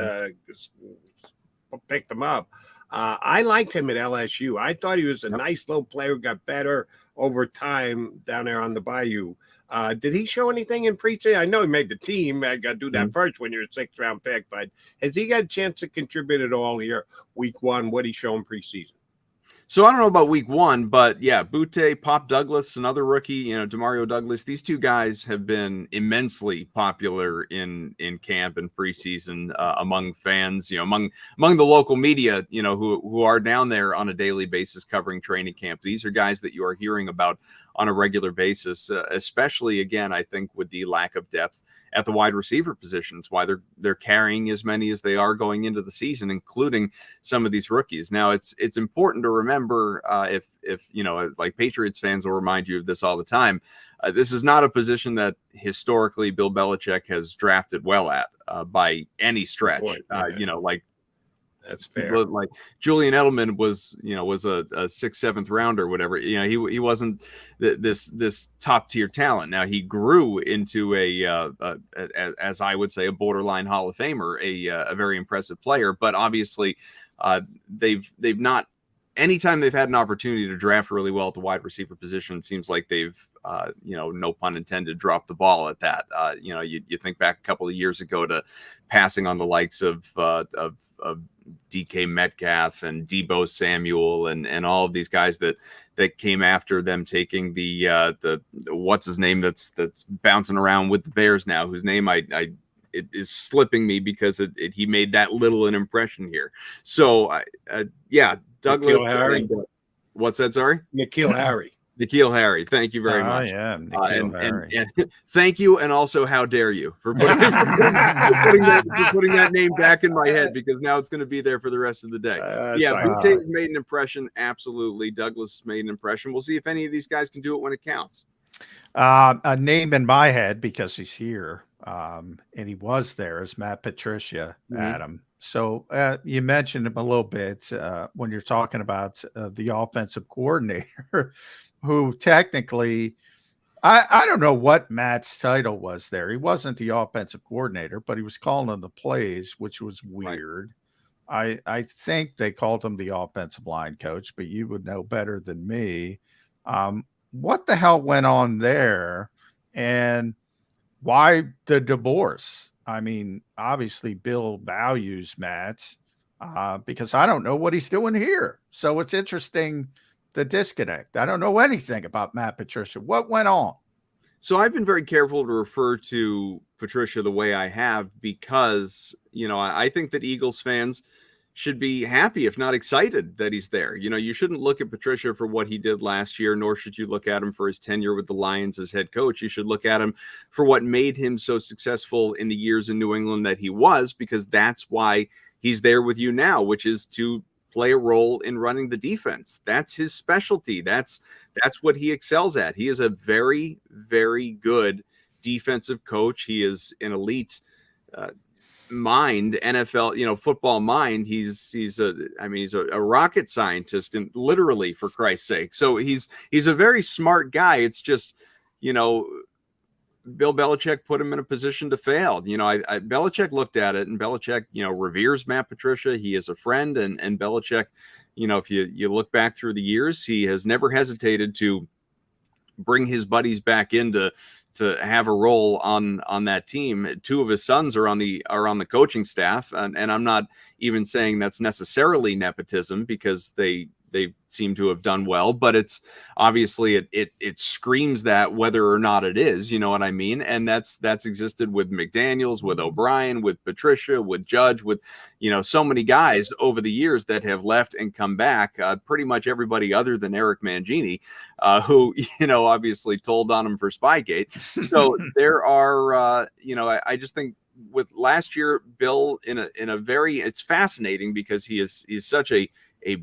picked him up. I liked him at LSU. I thought he was a nice little player, got better over time down there on the Bayou. Did he show anything in preseason? I know he made the team. I got to do that first when you're a 6th round pick, but has he got a chance to contribute at all here week 1? What he show in preseason? So I don't know about week 1, but yeah, Boutte, Pop Douglas, another rookie, Demario Douglas. These two guys have been immensely popular in camp and preseason among fans, among the local media, who are down there on a daily basis covering training camp. These are guys that you are hearing about on a regular basis, especially, again, I think with the lack of depth at the wide receiver positions, why they're carrying as many as they are going into the season, including some of these rookies. Now, it's important to remember, if like Patriots fans will remind you of this all the time, this is not a position that historically Bill Belichick has drafted well at by any stretch. That's fair. Like Julian Edelman was a 6th, 7th rounder, whatever. He wasn't this top tier talent. Now he grew into as I would say, a borderline Hall of Famer, a very impressive player. But obviously, they've not. Anytime they've had an opportunity to draft really well at the wide receiver position, it seems like they've, no pun intended, dropped the ball at that. You think back a couple of years ago to passing on the likes of DK Metcalf and Deebo Samuel and all of these guys that came after them, taking the what's his name that's bouncing around with the Bears now, whose name it is slipping me because he made that little an impression here. So yeah, Douglas. Harry. What's that? Sorry, N'Keal Harry. Nikhil Harry, thank you very much. Yeah, Nikhil Harry. And thank you, and also how dare you for putting, for putting that name back in my head, because now it's going to be there for the rest of the day. Weekday's made an impression, absolutely. Douglas made an impression. We'll see if any of these guys can do it when it counts. A name in my head, because he's here, and he was there, is Matt Patricia, Adam. So you mentioned him a little bit when you're talking about the offensive coordinator, who technically, I don't know what Matt's title was there. He wasn't the offensive coordinator, but he was calling the plays, which was weird. Right. I think they called him the offensive line coach, but you would know better than me. What the hell went on there, and why the divorce? I mean, obviously Bill values Matt because I don't know what he's doing here. So it's interesting, the disconnect. I don't know anything about Matt Patricia. What went on? So I've been very careful to refer to Patricia the way I have because, I think that Eagles fans should be happy, if not excited, that he's there. You shouldn't look at Patricia for what he did last year, nor should you look at him for his tenure with the Lions as head coach. You should look at him for what made him so successful in the years in New England that he was, because that's why he's there with you now, which is to play a role in running the defense. That's his specialty. That's what he excels at. He is a very, very good defensive coach. He is an elite mind, NFL, football mind. He's a rocket scientist, and literally, for Christ's sake. So he's a very smart guy. It's just, Bill Belichick put him in a position to fail. Belichick looked at it, and Belichick, reveres Matt Patricia. He is a friend, and Belichick, if you look back through the years, he has never hesitated to bring his buddies back in to have a role on that team. Two of his sons are on the coaching staff, and I'm not even saying that's necessarily nepotism, because they seem to have done well, but it's obviously it screams that, whether or not it is, you know what I mean? And that's existed with McDaniels, with O'Brien, with Patricia, with Judge, with so many guys over the years that have left and come back. Pretty much everybody other than Eric Mangini, who obviously told on him for Spygate. So there are I just think with last year, Bill in a very, it's fascinating because he's such a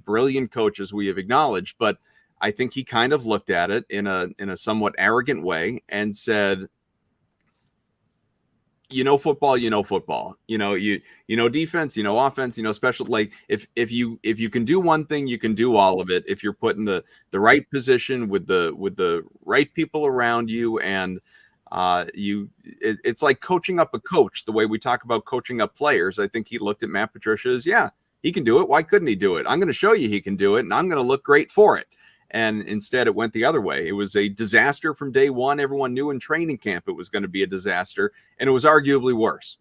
brilliant coach, as we have acknowledged, but I think he kind of looked at it in a somewhat arrogant way and said, football, football, defense, offense, special. Like if you can do one thing, you can do all of it if you're put in the right position with the right people around you. And it's like coaching up a coach, the way we talk about coaching up players. I think he looked at Matt Patricia as, he can do it. Why couldn't he do it? I'm going to show you he can do it, and I'm going to look great for it. And instead, it went the other way. It was a disaster from day one. Everyone knew in training camp it was going to be a disaster, and it was arguably worse.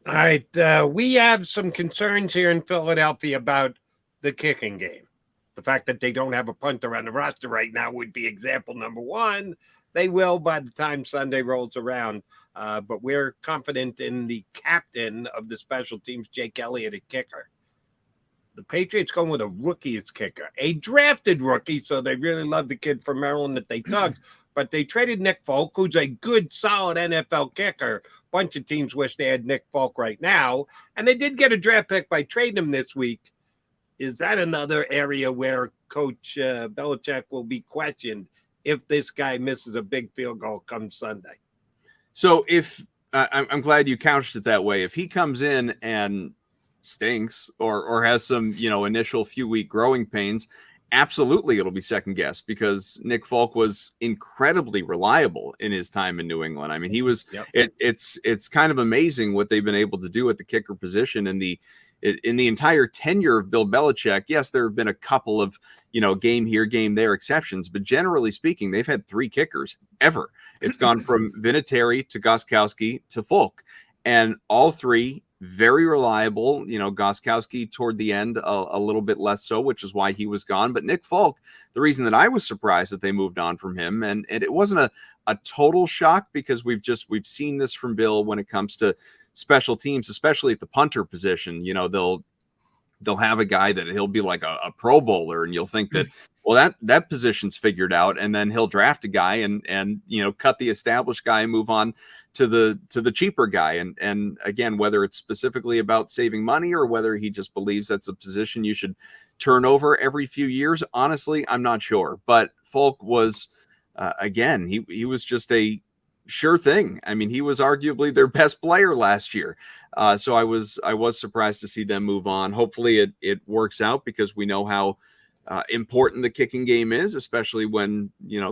All right. We have some concerns here in Philadelphia about the kicking game. The fact that they don't have a punter on the roster right now would be example number one. They will by the time Sunday rolls around. But we're confident in the captain of the special teams, Jake Elliott, at kicker. The Patriots going with a rookie as kicker, a drafted rookie, so they really love the kid from Maryland that they took. But they traded Nick Folk, who's a good, solid NFL kicker. Bunch of teams wish they had Nick Folk right now. And they did get a draft pick by trading him this week. Is that another area where Coach Belichick will be questioned if this guy misses a big field goal come Sunday? So if I'm glad you couched it that way. If he comes in and stinks or has some, initial few week growing pains, absolutely it'll be second guess, because Nick Folk was incredibly reliable in his time in New England. I mean, he was, it's kind of amazing what they've been able to do at the kicker position in the entire tenure of Bill Belichick. Yes, there have been a couple of, game here, game there exceptions, but generally speaking, they've had three kickers ever. It's gone from Vinatieri to Gostkowski to Folk, and all three very reliable. Gostkowski toward the end a little bit less so, which is why he was gone. But Nick Folk, the reason that I was surprised that they moved on from him, and it wasn't a total shock, because we've seen this from Bill when it comes to special teams, especially at the punter position. They'll they'll have a guy that he'll be like a Pro Bowler, and you'll think that, well, that position's figured out, and then he'll draft a guy and cut the established guy and move on to the cheaper guy. And again, whether it's specifically about saving money or whether he just believes that's a position you should turn over every few years, honestly, I'm not sure. But Folk was again, he was just a sure thing. I mean, he was arguably their best player last year. So I was surprised to see them move on. Hopefully it works out, because we know how important the kicking game is, especially when,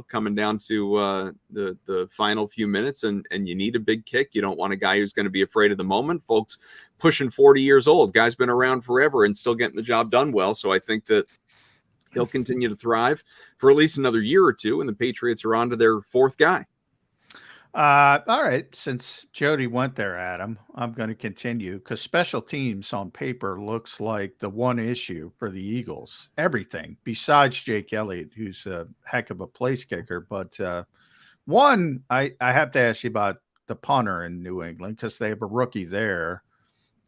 coming down to the final few minutes and you need a big kick. You don't want a guy who's going to be afraid of the moment. Folks pushing 40 years old, guy's been around forever and still getting the job done well. So I think that he'll continue to thrive for at least another year or two, and the Patriots are on to their fourth guy. All right. Since Jody went there, Adam, I'm going to continue, because special teams on paper looks like the one issue for the Eagles. Everything besides Jake Elliott, who's a heck of a place kicker. But one, I have to ask you about the punter in New England, because they have a rookie there,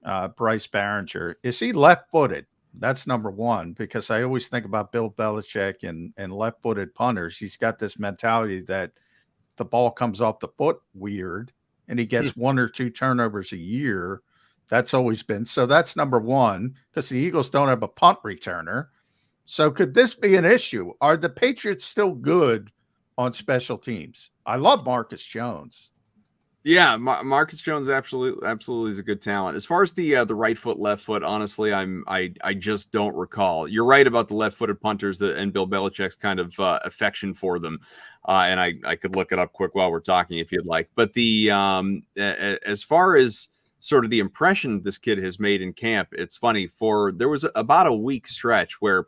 Bryce Behringer. Is he left-footed? That's number one, because I always think about Bill Belichick and left-footed punters. He's got this mentality that the ball comes off the foot weird, and he gets one or two turnovers a year. That's always been. So that's number one, because the Eagles don't have a punt returner. So could this be an issue? Are the Patriots still good on special teams? I love Marcus Jones. Yeah, Marcus Jones absolutely is a good talent. As far as the right foot, left foot, honestly, I just don't recall. You're right about the left-footed punters and Bill Belichick's kind of affection for them, and I could look it up quick while we're talking if you'd like. But the as far as sort of the impression this kid has made in camp, it's funny. There was about a week stretch where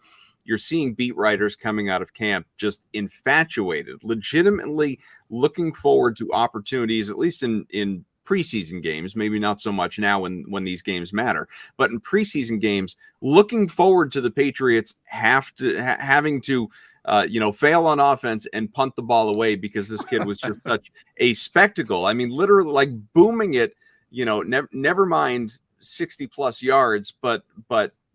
you're seeing beat writers coming out of camp just infatuated, legitimately looking forward to opportunities, at least in preseason games, maybe not so much now when these games matter, but in preseason games, looking forward to the Patriots having to fail on offense and punt the ball away, because this kid was just such a spectacle. I mean, literally like booming it, never mind 60 plus yards, but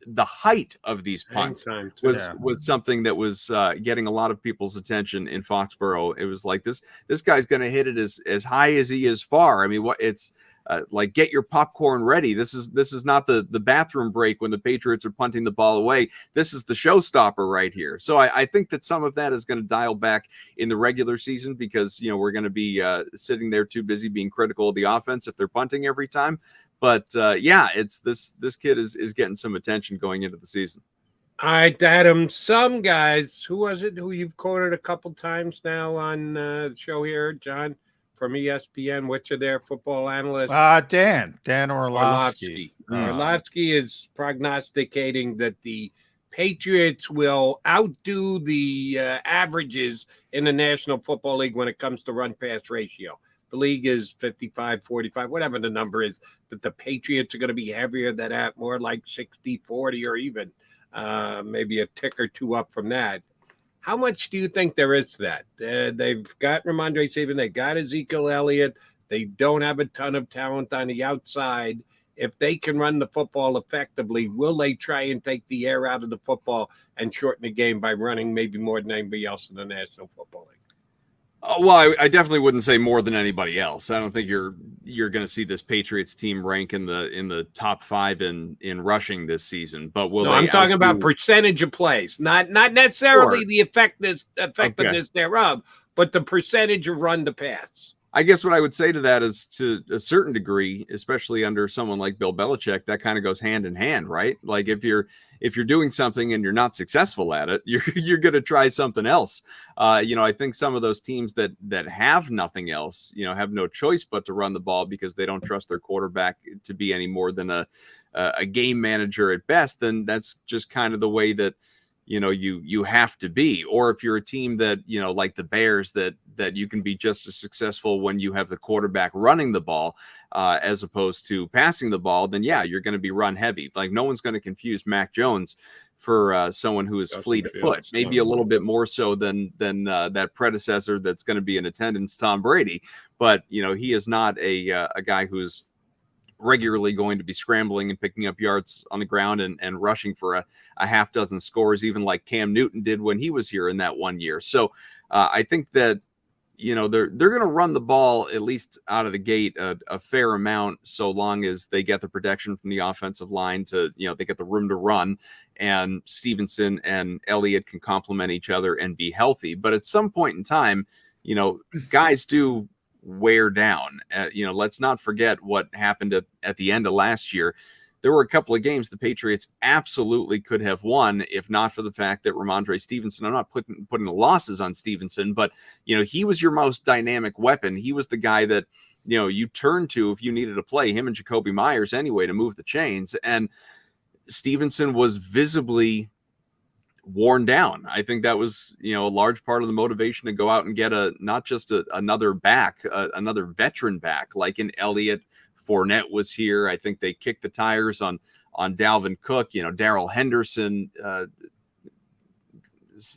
the height of these punts was something that was getting a lot of people's attention in Foxborough. It was like this guy's going to hit it as high as he is far. I mean, it's like, get your popcorn ready. This is not the bathroom break when the Patriots are punting the ball away. This is the showstopper right here. So I think that some of that is going to dial back in the regular season, because we're going to be sitting there too busy being critical of the offense if they're punting every time. But it's this kid is getting some attention going into the season. All right, Adam. Some guys, who was it who you've quoted a couple times now on the show here, John, from ESPN? Which of their football analysts? Dan Orlovsky. Orlovsky is prognosticating that the Patriots will outdo the averages in the National Football League when it comes to run-pass ratio. The league is 55-45, whatever the number is, but the Patriots are going to be heavier than that, more like 60-40, or even maybe a tick or two up from that. How much do you think there is to that? They've got Ramondre Stevenson, they got Ezekiel Elliott. They don't have a ton of talent on the outside. If they can run the football effectively, will they try and take the air out of the football and shorten the game by running maybe more than anybody else in the National Football League? Well, I definitely wouldn't say more than anybody else. I don't think you're going to see this Patriots team rank in the top 5 in rushing this season. But I'm talking about percentage of plays, not necessarily the effectiveness thereof, but the percentage of run to pass. I guess what I would say to that is, to a certain degree, especially under someone like Bill Belichick, that kind of goes hand in hand, right? Like if you're doing something and you're not successful at it, you're going to try something else. I think some of those teams that have nothing else, have no choice but to run the ball because they don't trust their quarterback to be any more than a game manager at best. Then that's just kind of the way that you have to be. Or if you're a team that, like the Bears, that you can be just as successful when you have the quarterback running the ball as opposed to passing the ball, then you're going to be run heavy. Like no one's going to confuse Mac Jones for someone who is fleet of foot, maybe a little bit more so than that predecessor that's going to be in attendance, Tom Brady. But, he is not a guy who's regularly going to be scrambling and picking up yards on the ground and rushing for a half dozen scores, even like Cam Newton did when he was here in that 1 year. So I think that, they're going to run the ball at least out of the gate a fair amount, so long as they get the protection from the offensive line to, they get the room to run, and Stevenson and Elliott can complement each other and be healthy. But at some point in time, guys do wear down. Let's not forget what happened at the end of last year. There were a couple of games the Patriots absolutely could have won if not for the fact that Ramondre Stevenson, I'm not putting the losses on Stevenson, but, he was your most dynamic weapon. He was the guy that, you turned to if you needed to play him and Jacoby Myers anyway to move the chains. And Stevenson was visibly worn down. I think that was, a large part of the motivation to go out and get not just another veteran back, like an Elliott. Fournette was here. I think they kicked the tires on Dalvin Cook, Darrell Henderson.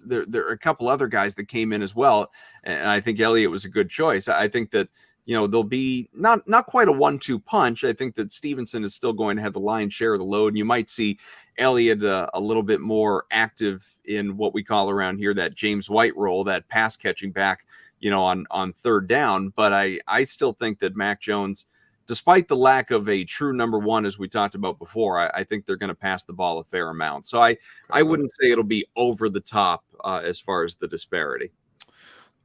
There are a couple other guys that came in as well. And I think Elliott was a good choice. I think that, there'll be not quite a 1-2 punch. I think that Stevenson is still going to have the lion's share of the load. And you might see Elliott a little bit more active in what we call around here that James White role, that pass catching back, on third down. But I still think that Mac Jones, despite the lack of a true number one, as we talked about before, I think they're going to pass the ball a fair amount. So I wouldn't say it'll be over the top as far as the disparity.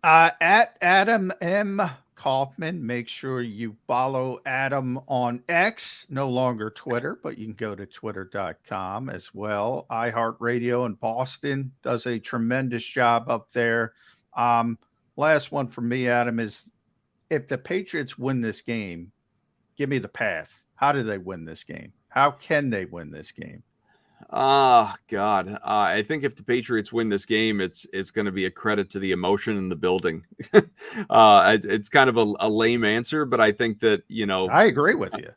At Adam M. Kaufman, make sure you follow Adam on X, no longer Twitter, but you can go to twitter.com as well. iHeartRadio in Boston does a tremendous job up there. Last one for me, Adam, is if the Patriots win this game, give me the path. How do they win this game? How can they win this game? Oh, God. I think if the Patriots win this game, it's going to be a credit to the emotion in the building. It's kind of a lame answer, but I think that, I agree with you.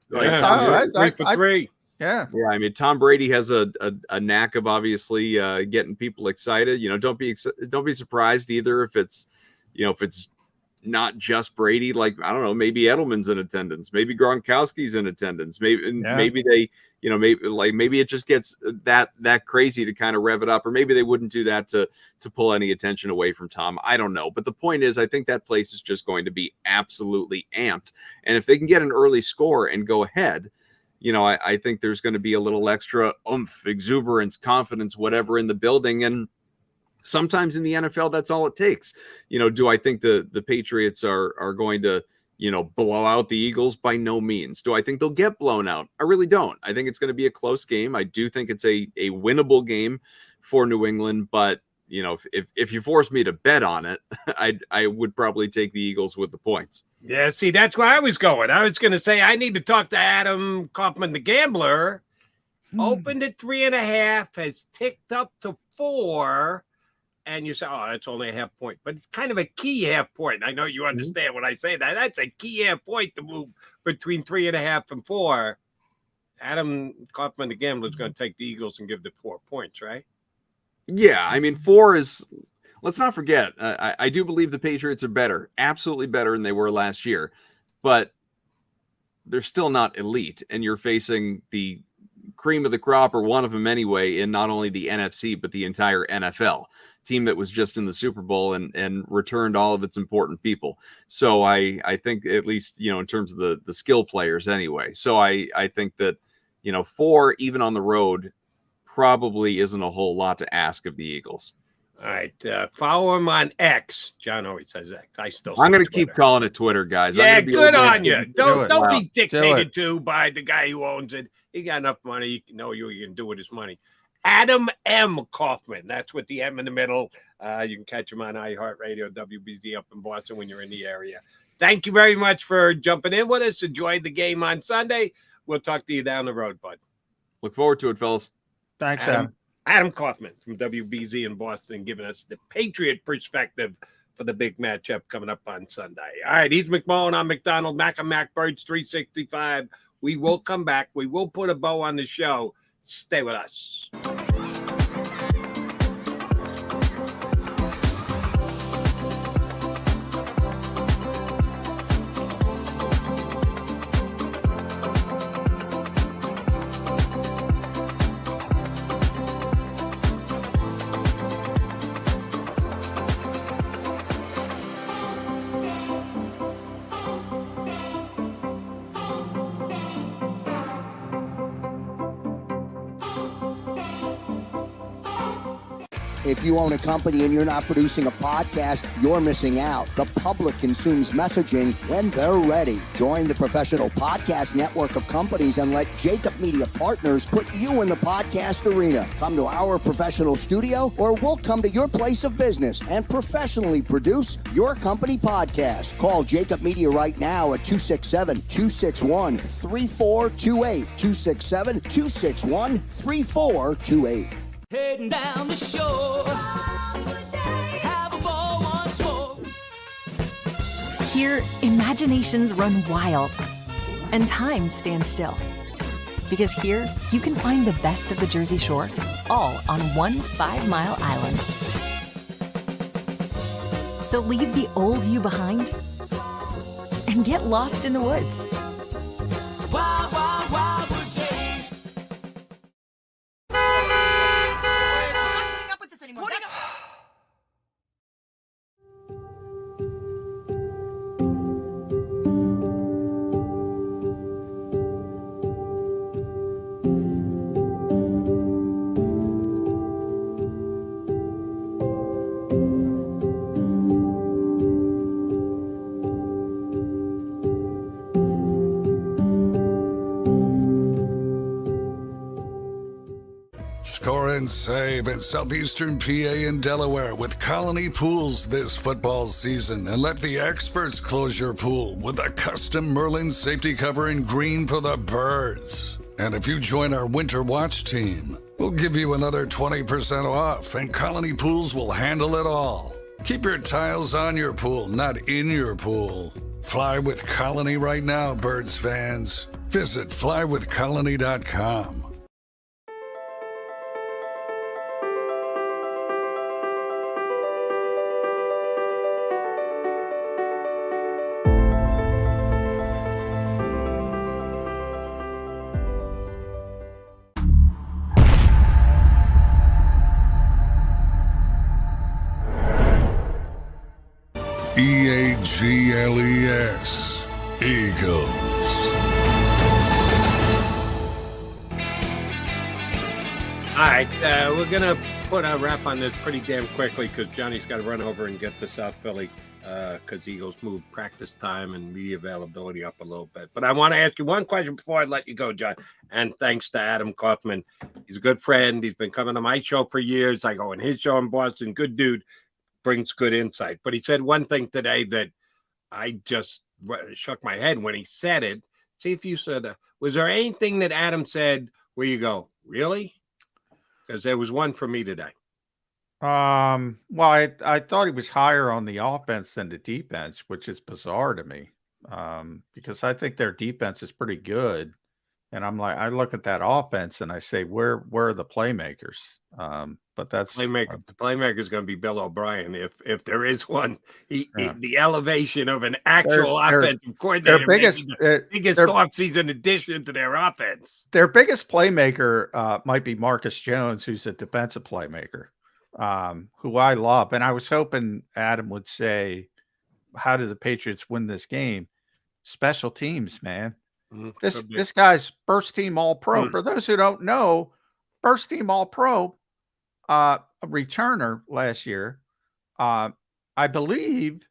Three. Yeah. Yeah. I mean, Tom Brady has a knack of obviously getting people excited. Don't be surprised either if it's not just Brady, like, I don't know, maybe Edelman's in attendance, maybe Gronkowski's in attendance, maybe they, maybe it just gets that crazy to kind of rev it up, or maybe they wouldn't do that to pull any attention away from Tom. I don't know. But the point is, I think that place is just going to be absolutely amped. And if they can get an early score and go ahead, I think there's going to be a little extra oomph, exuberance, confidence, whatever in the building. And sometimes in the NFL, that's all it takes. Do I think the Patriots are going to, blow out the Eagles? By no means. Do I think they'll get blown out? I really don't. I think it's going to be a close game. I do think it's a winnable game for New England, but if you force me to bet on it, I would probably take the Eagles with the points. Yeah, see, that's where I was going. I was going to say I need to talk to Adam Kaufman, the gambler. Opened at 3.5, has ticked up to 4. And you say, oh, that's only a half point. But it's kind of a key half point. I know you understand when I say that. That's a key half point to move between 3.5 and 4. Adam Kaufman, the gambler, is going to take the Eagles and give the 4 points, right? Yeah, I mean, 4 is, let's not forget, I do believe the Patriots are better, absolutely better than they were last year. But they're still not elite. And you're facing the cream of the crop, or one of them anyway, in not only the NFC, but the entire NFL. Team that was just in the Super Bowl and returned all of its important people. So I think, at least, in terms of the skill players anyway. So I think that, 4, even on the road, probably isn't a whole lot to ask of the Eagles. All right. Follow him on X. John always says X. I'm going to keep calling it Twitter, guys. Yeah, good on you. Don't be dictated to by the guy who owns it. He got enough money. You can know you can do with his money. Adam M. Kaufman. That's with the M in the middle. You can catch him on iHeartRadio, WBZ up in Boston when you're in the area. Thank you very much for jumping in with us. Enjoy the game on Sunday. We'll talk to you down the road, bud. Look forward to it, fellas. Thanks, Adam. Adam Kaufman from WBZ in Boston, giving us the Patriot perspective for the big matchup coming up on Sunday. All right, he's McMullen. I'm McDonald. Mac and Mac Birds 365. We will come back. We will put a bow on the show. Stay with us. If you own a company and you're not producing a podcast, you're missing out. The public consumes messaging when they're ready. Join the professional podcast network of companies and let JAKIB Media Partners put you in the podcast arena. Come to our professional studio or we'll come to your place of business and professionally produce your company podcast. Call JAKIB Media right now at 267-261-3428. 267-261-3428. Heading down the shore. Have a ball once more. Here, imaginations run wild and time stands still. Because here, you can find the best of the Jersey Shore, all on one 5-mile island. So leave the old you behind and get lost in the woods. Wild, wild, wild wood days. Score and save at Southeastern PA and Delaware with Colony Pools this football season, and let the experts close your pool with a custom Merlin safety cover in green for the birds. And if you join our Winter Watch team, we'll give you another 20% off, and Colony Pools will handle it all. Keep your tiles on your pool, not in your pool. Fly with Colony right now, Birds fans. Visit flywithcolony.com. EAGLES, Eagles. All right, we're going to put a wrap on this pretty damn quickly because Johnny's got to run over and get to South Philly because Eagles moved practice time and media availability up a little bit. But I want to ask you one question before I let you go, John. And thanks to Adam Kaufman. He's a good friend. He's been coming to my show for years. I go in his show in Boston. Good dude. Brings good insight. But he said one thing today that I just shook my head when he said it. See if you said, was there anything that Adam said where you go, really? Because there was one for me today. Well, I thought he was higher on the offense than the defense, which is bizarre to me. Because I think their defense is pretty good. And I'm like, I look at that offense and I say, where are the playmakers? But that's the playmaker is going to be Bill O'Brien if there is one. The elevation of an actual offensive coordinator, their biggest offseason addition to their offense. Their biggest playmaker might be Marcus Jones, who's a defensive playmaker, who I love. And I was hoping Adam would say, how did the Patriots win this game? Special teams, man. This guy's first team All-Pro. For those who don't know, first team All-Pro, a returner last year. I believe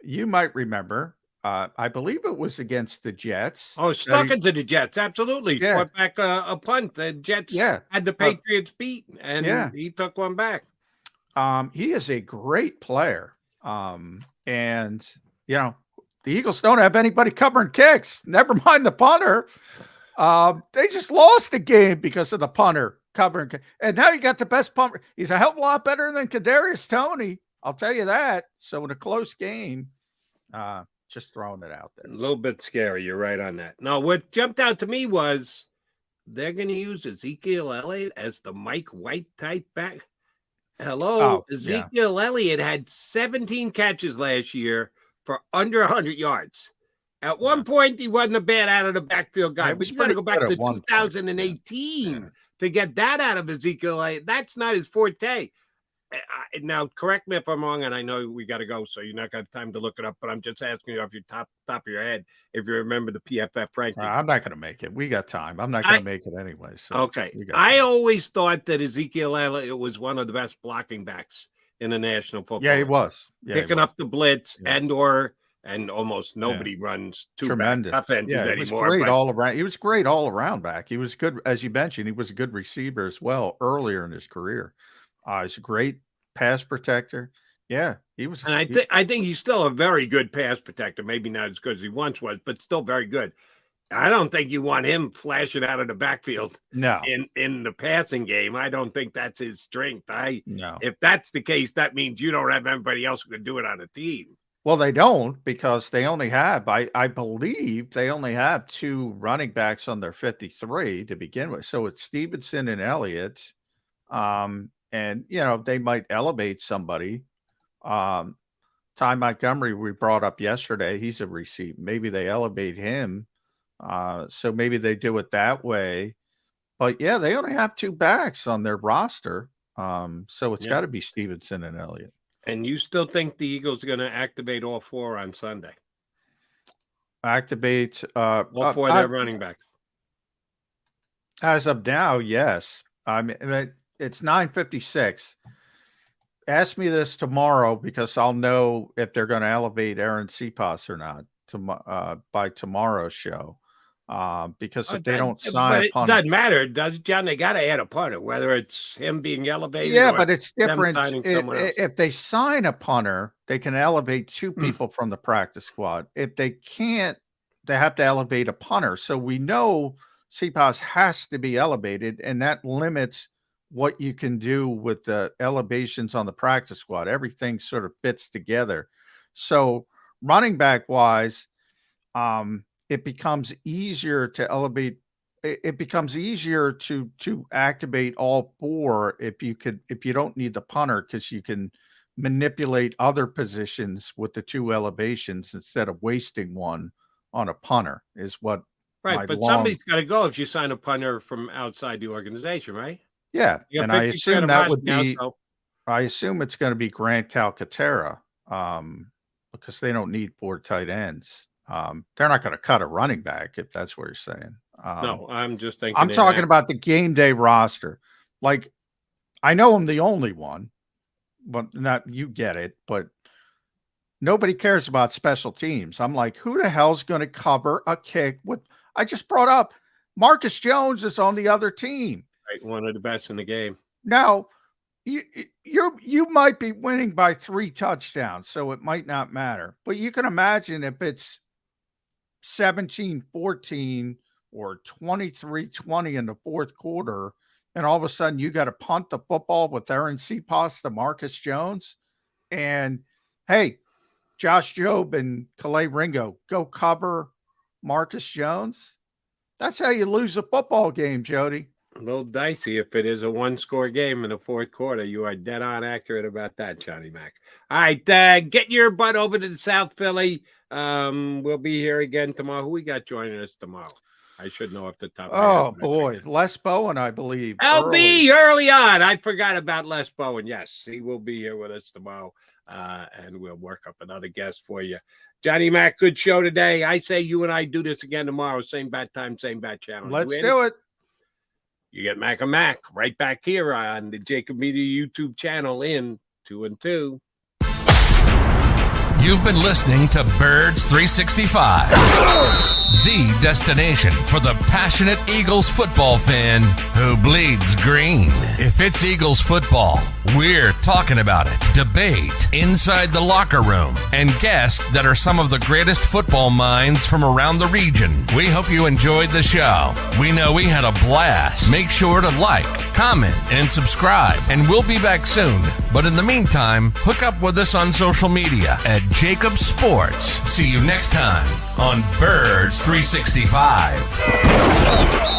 you might remember. I believe it was against the Jets. Oh, stuck into the Jets. Absolutely. Yeah. Put back a punt. The Jets had the Patriots beat, and he took one back. He is a great player. And, you know, the Eagles don't have anybody covering kicks. Never mind the punter. They just lost the game because of the punter covering. And now you got the best punter. He's a hell of a lot better than Kadarius Toney. I'll tell you that. So in a close game, just throwing it out there. A little bit scary. You're right on that. No, what jumped out to me was they're going to use Ezekiel Elliott as the Mike White type back. Hello, Ezekiel Elliott had 17 catches last year for under 100 yards. At one point, he wasn't a bad out of the backfield guy, but you got to go back to 2018 to get that out of Ezekiel Elliott. That's not his forte. now correct me if I'm wrong, and I know we got to go, so you're not going to have time to look it up, but I'm just asking you off your top of your head if you remember the PFF ranking. I'm not going to make it. We got time. I'm not going to make it anyway. So okay. I always thought that Ezekiel Elliott was one of the best blocking backs in the National Football League. Yeah, he was. Picking up the blitz and almost nobody runs two tough ends anymore. He was great all around. He was great all around back. He was good, as you mentioned. He was a good receiver as well earlier in his career. He's a great pass protector. Yeah, he was. And I think he's still a very good pass protector. Maybe not as good as he once was, but still very good. I don't think you want him flashing out of the backfield. No. In the passing game, I don't think that's his strength. No. If that's the case, that means you don't have everybody else who can do it on the team. Well, they don't, because they only have, I believe they only have 2 running backs on their 53 to begin with. So it's Stevenson and Elliott. And, they might elevate somebody. Ty Montgomery, we brought up yesterday. He's a receiver. Maybe they elevate him. So maybe they do it that way. But, yeah, they only have 2 backs on their roster. So it's got to be Stevenson and Elliott. And you still think the Eagles are going to activate all 4 on Sunday? Activate all 4 of their running backs? As of now, yes. I mean, it's 9:56. Ask me this tomorrow, because I'll know if they're going to elevate Aaron Cepas or not by tomorrow's show. Because if they don't sign a punter, it doesn't matter, does it, John? They got to add a punter, whether it's him being elevated. Yeah, but it's different. If they sign a punter, they can elevate 2 people from the practice squad. If they can't, they have to elevate a punter. So we know Cepas has to be elevated, and that limits what you can do with the elevations on the practice squad. Everything sort of fits together. So running back wise, it becomes easier to elevate. It becomes easier to activate all 4 if you don't need the punter, because you can manipulate other positions with the 2 elevations instead of wasting one on a punter. Is what but somebody's got to go if you sign a punter from outside the organization, right? Yeah, and I assume that would be. I assume it's going to be Grant Calcaterra, because they don't need 4 tight ends. They're not going to cut a running back, if that's what you're saying. No, I'm just thinking. I'm talking about the game day roster. Like, I know I'm the only one, but not you get it. But nobody cares about special teams. I'm like, who the hell's going to cover a kick with? I just brought up Marcus Jones is on the other team. Right, one of the best in the game. Now, you might be winning by 3 touchdowns, so it might not matter. But you can imagine if it's 17-14 or 23-20 in the 4th quarter, and all of a sudden you got to punt the football with Aaron Cepas to Marcus Jones, and hey, Josh Jobe and Calais Ringo go cover Marcus Jones. That's how you lose a football game, Jody. A little dicey if it is a 1-score game in the 4th quarter. You are dead on accurate about that, Johnny Mac. All right, get your butt over to the South Philly. We'll be here again tomorrow. Who we got joining us tomorrow? I should know off the top. Oh boy, Les Bowen, I believe. LB early on. I forgot about Les Bowen. Yes, he will be here with us tomorrow, and we'll work up another guest for you. Johnny Mac, good show today. I say you and I do this again tomorrow. Same bat time, same bat channel. Let's do it. You get Mac and Mac right back here on the JAKIB Media YouTube channel in 2 and 2. You've been listening to Birds 365, the destination for the passionate Eagles football fan who bleeds green. If it's Eagles football, we're talking about it. Debate inside the locker room and guests that are some of the greatest football minds from around the region. We hope you enjoyed the show. We know we had a blast. Make sure to like, comment, and subscribe, and we'll be back soon. But in the meantime, hook up with us on social media at JAKIB Sports. See you next time on Birds 365.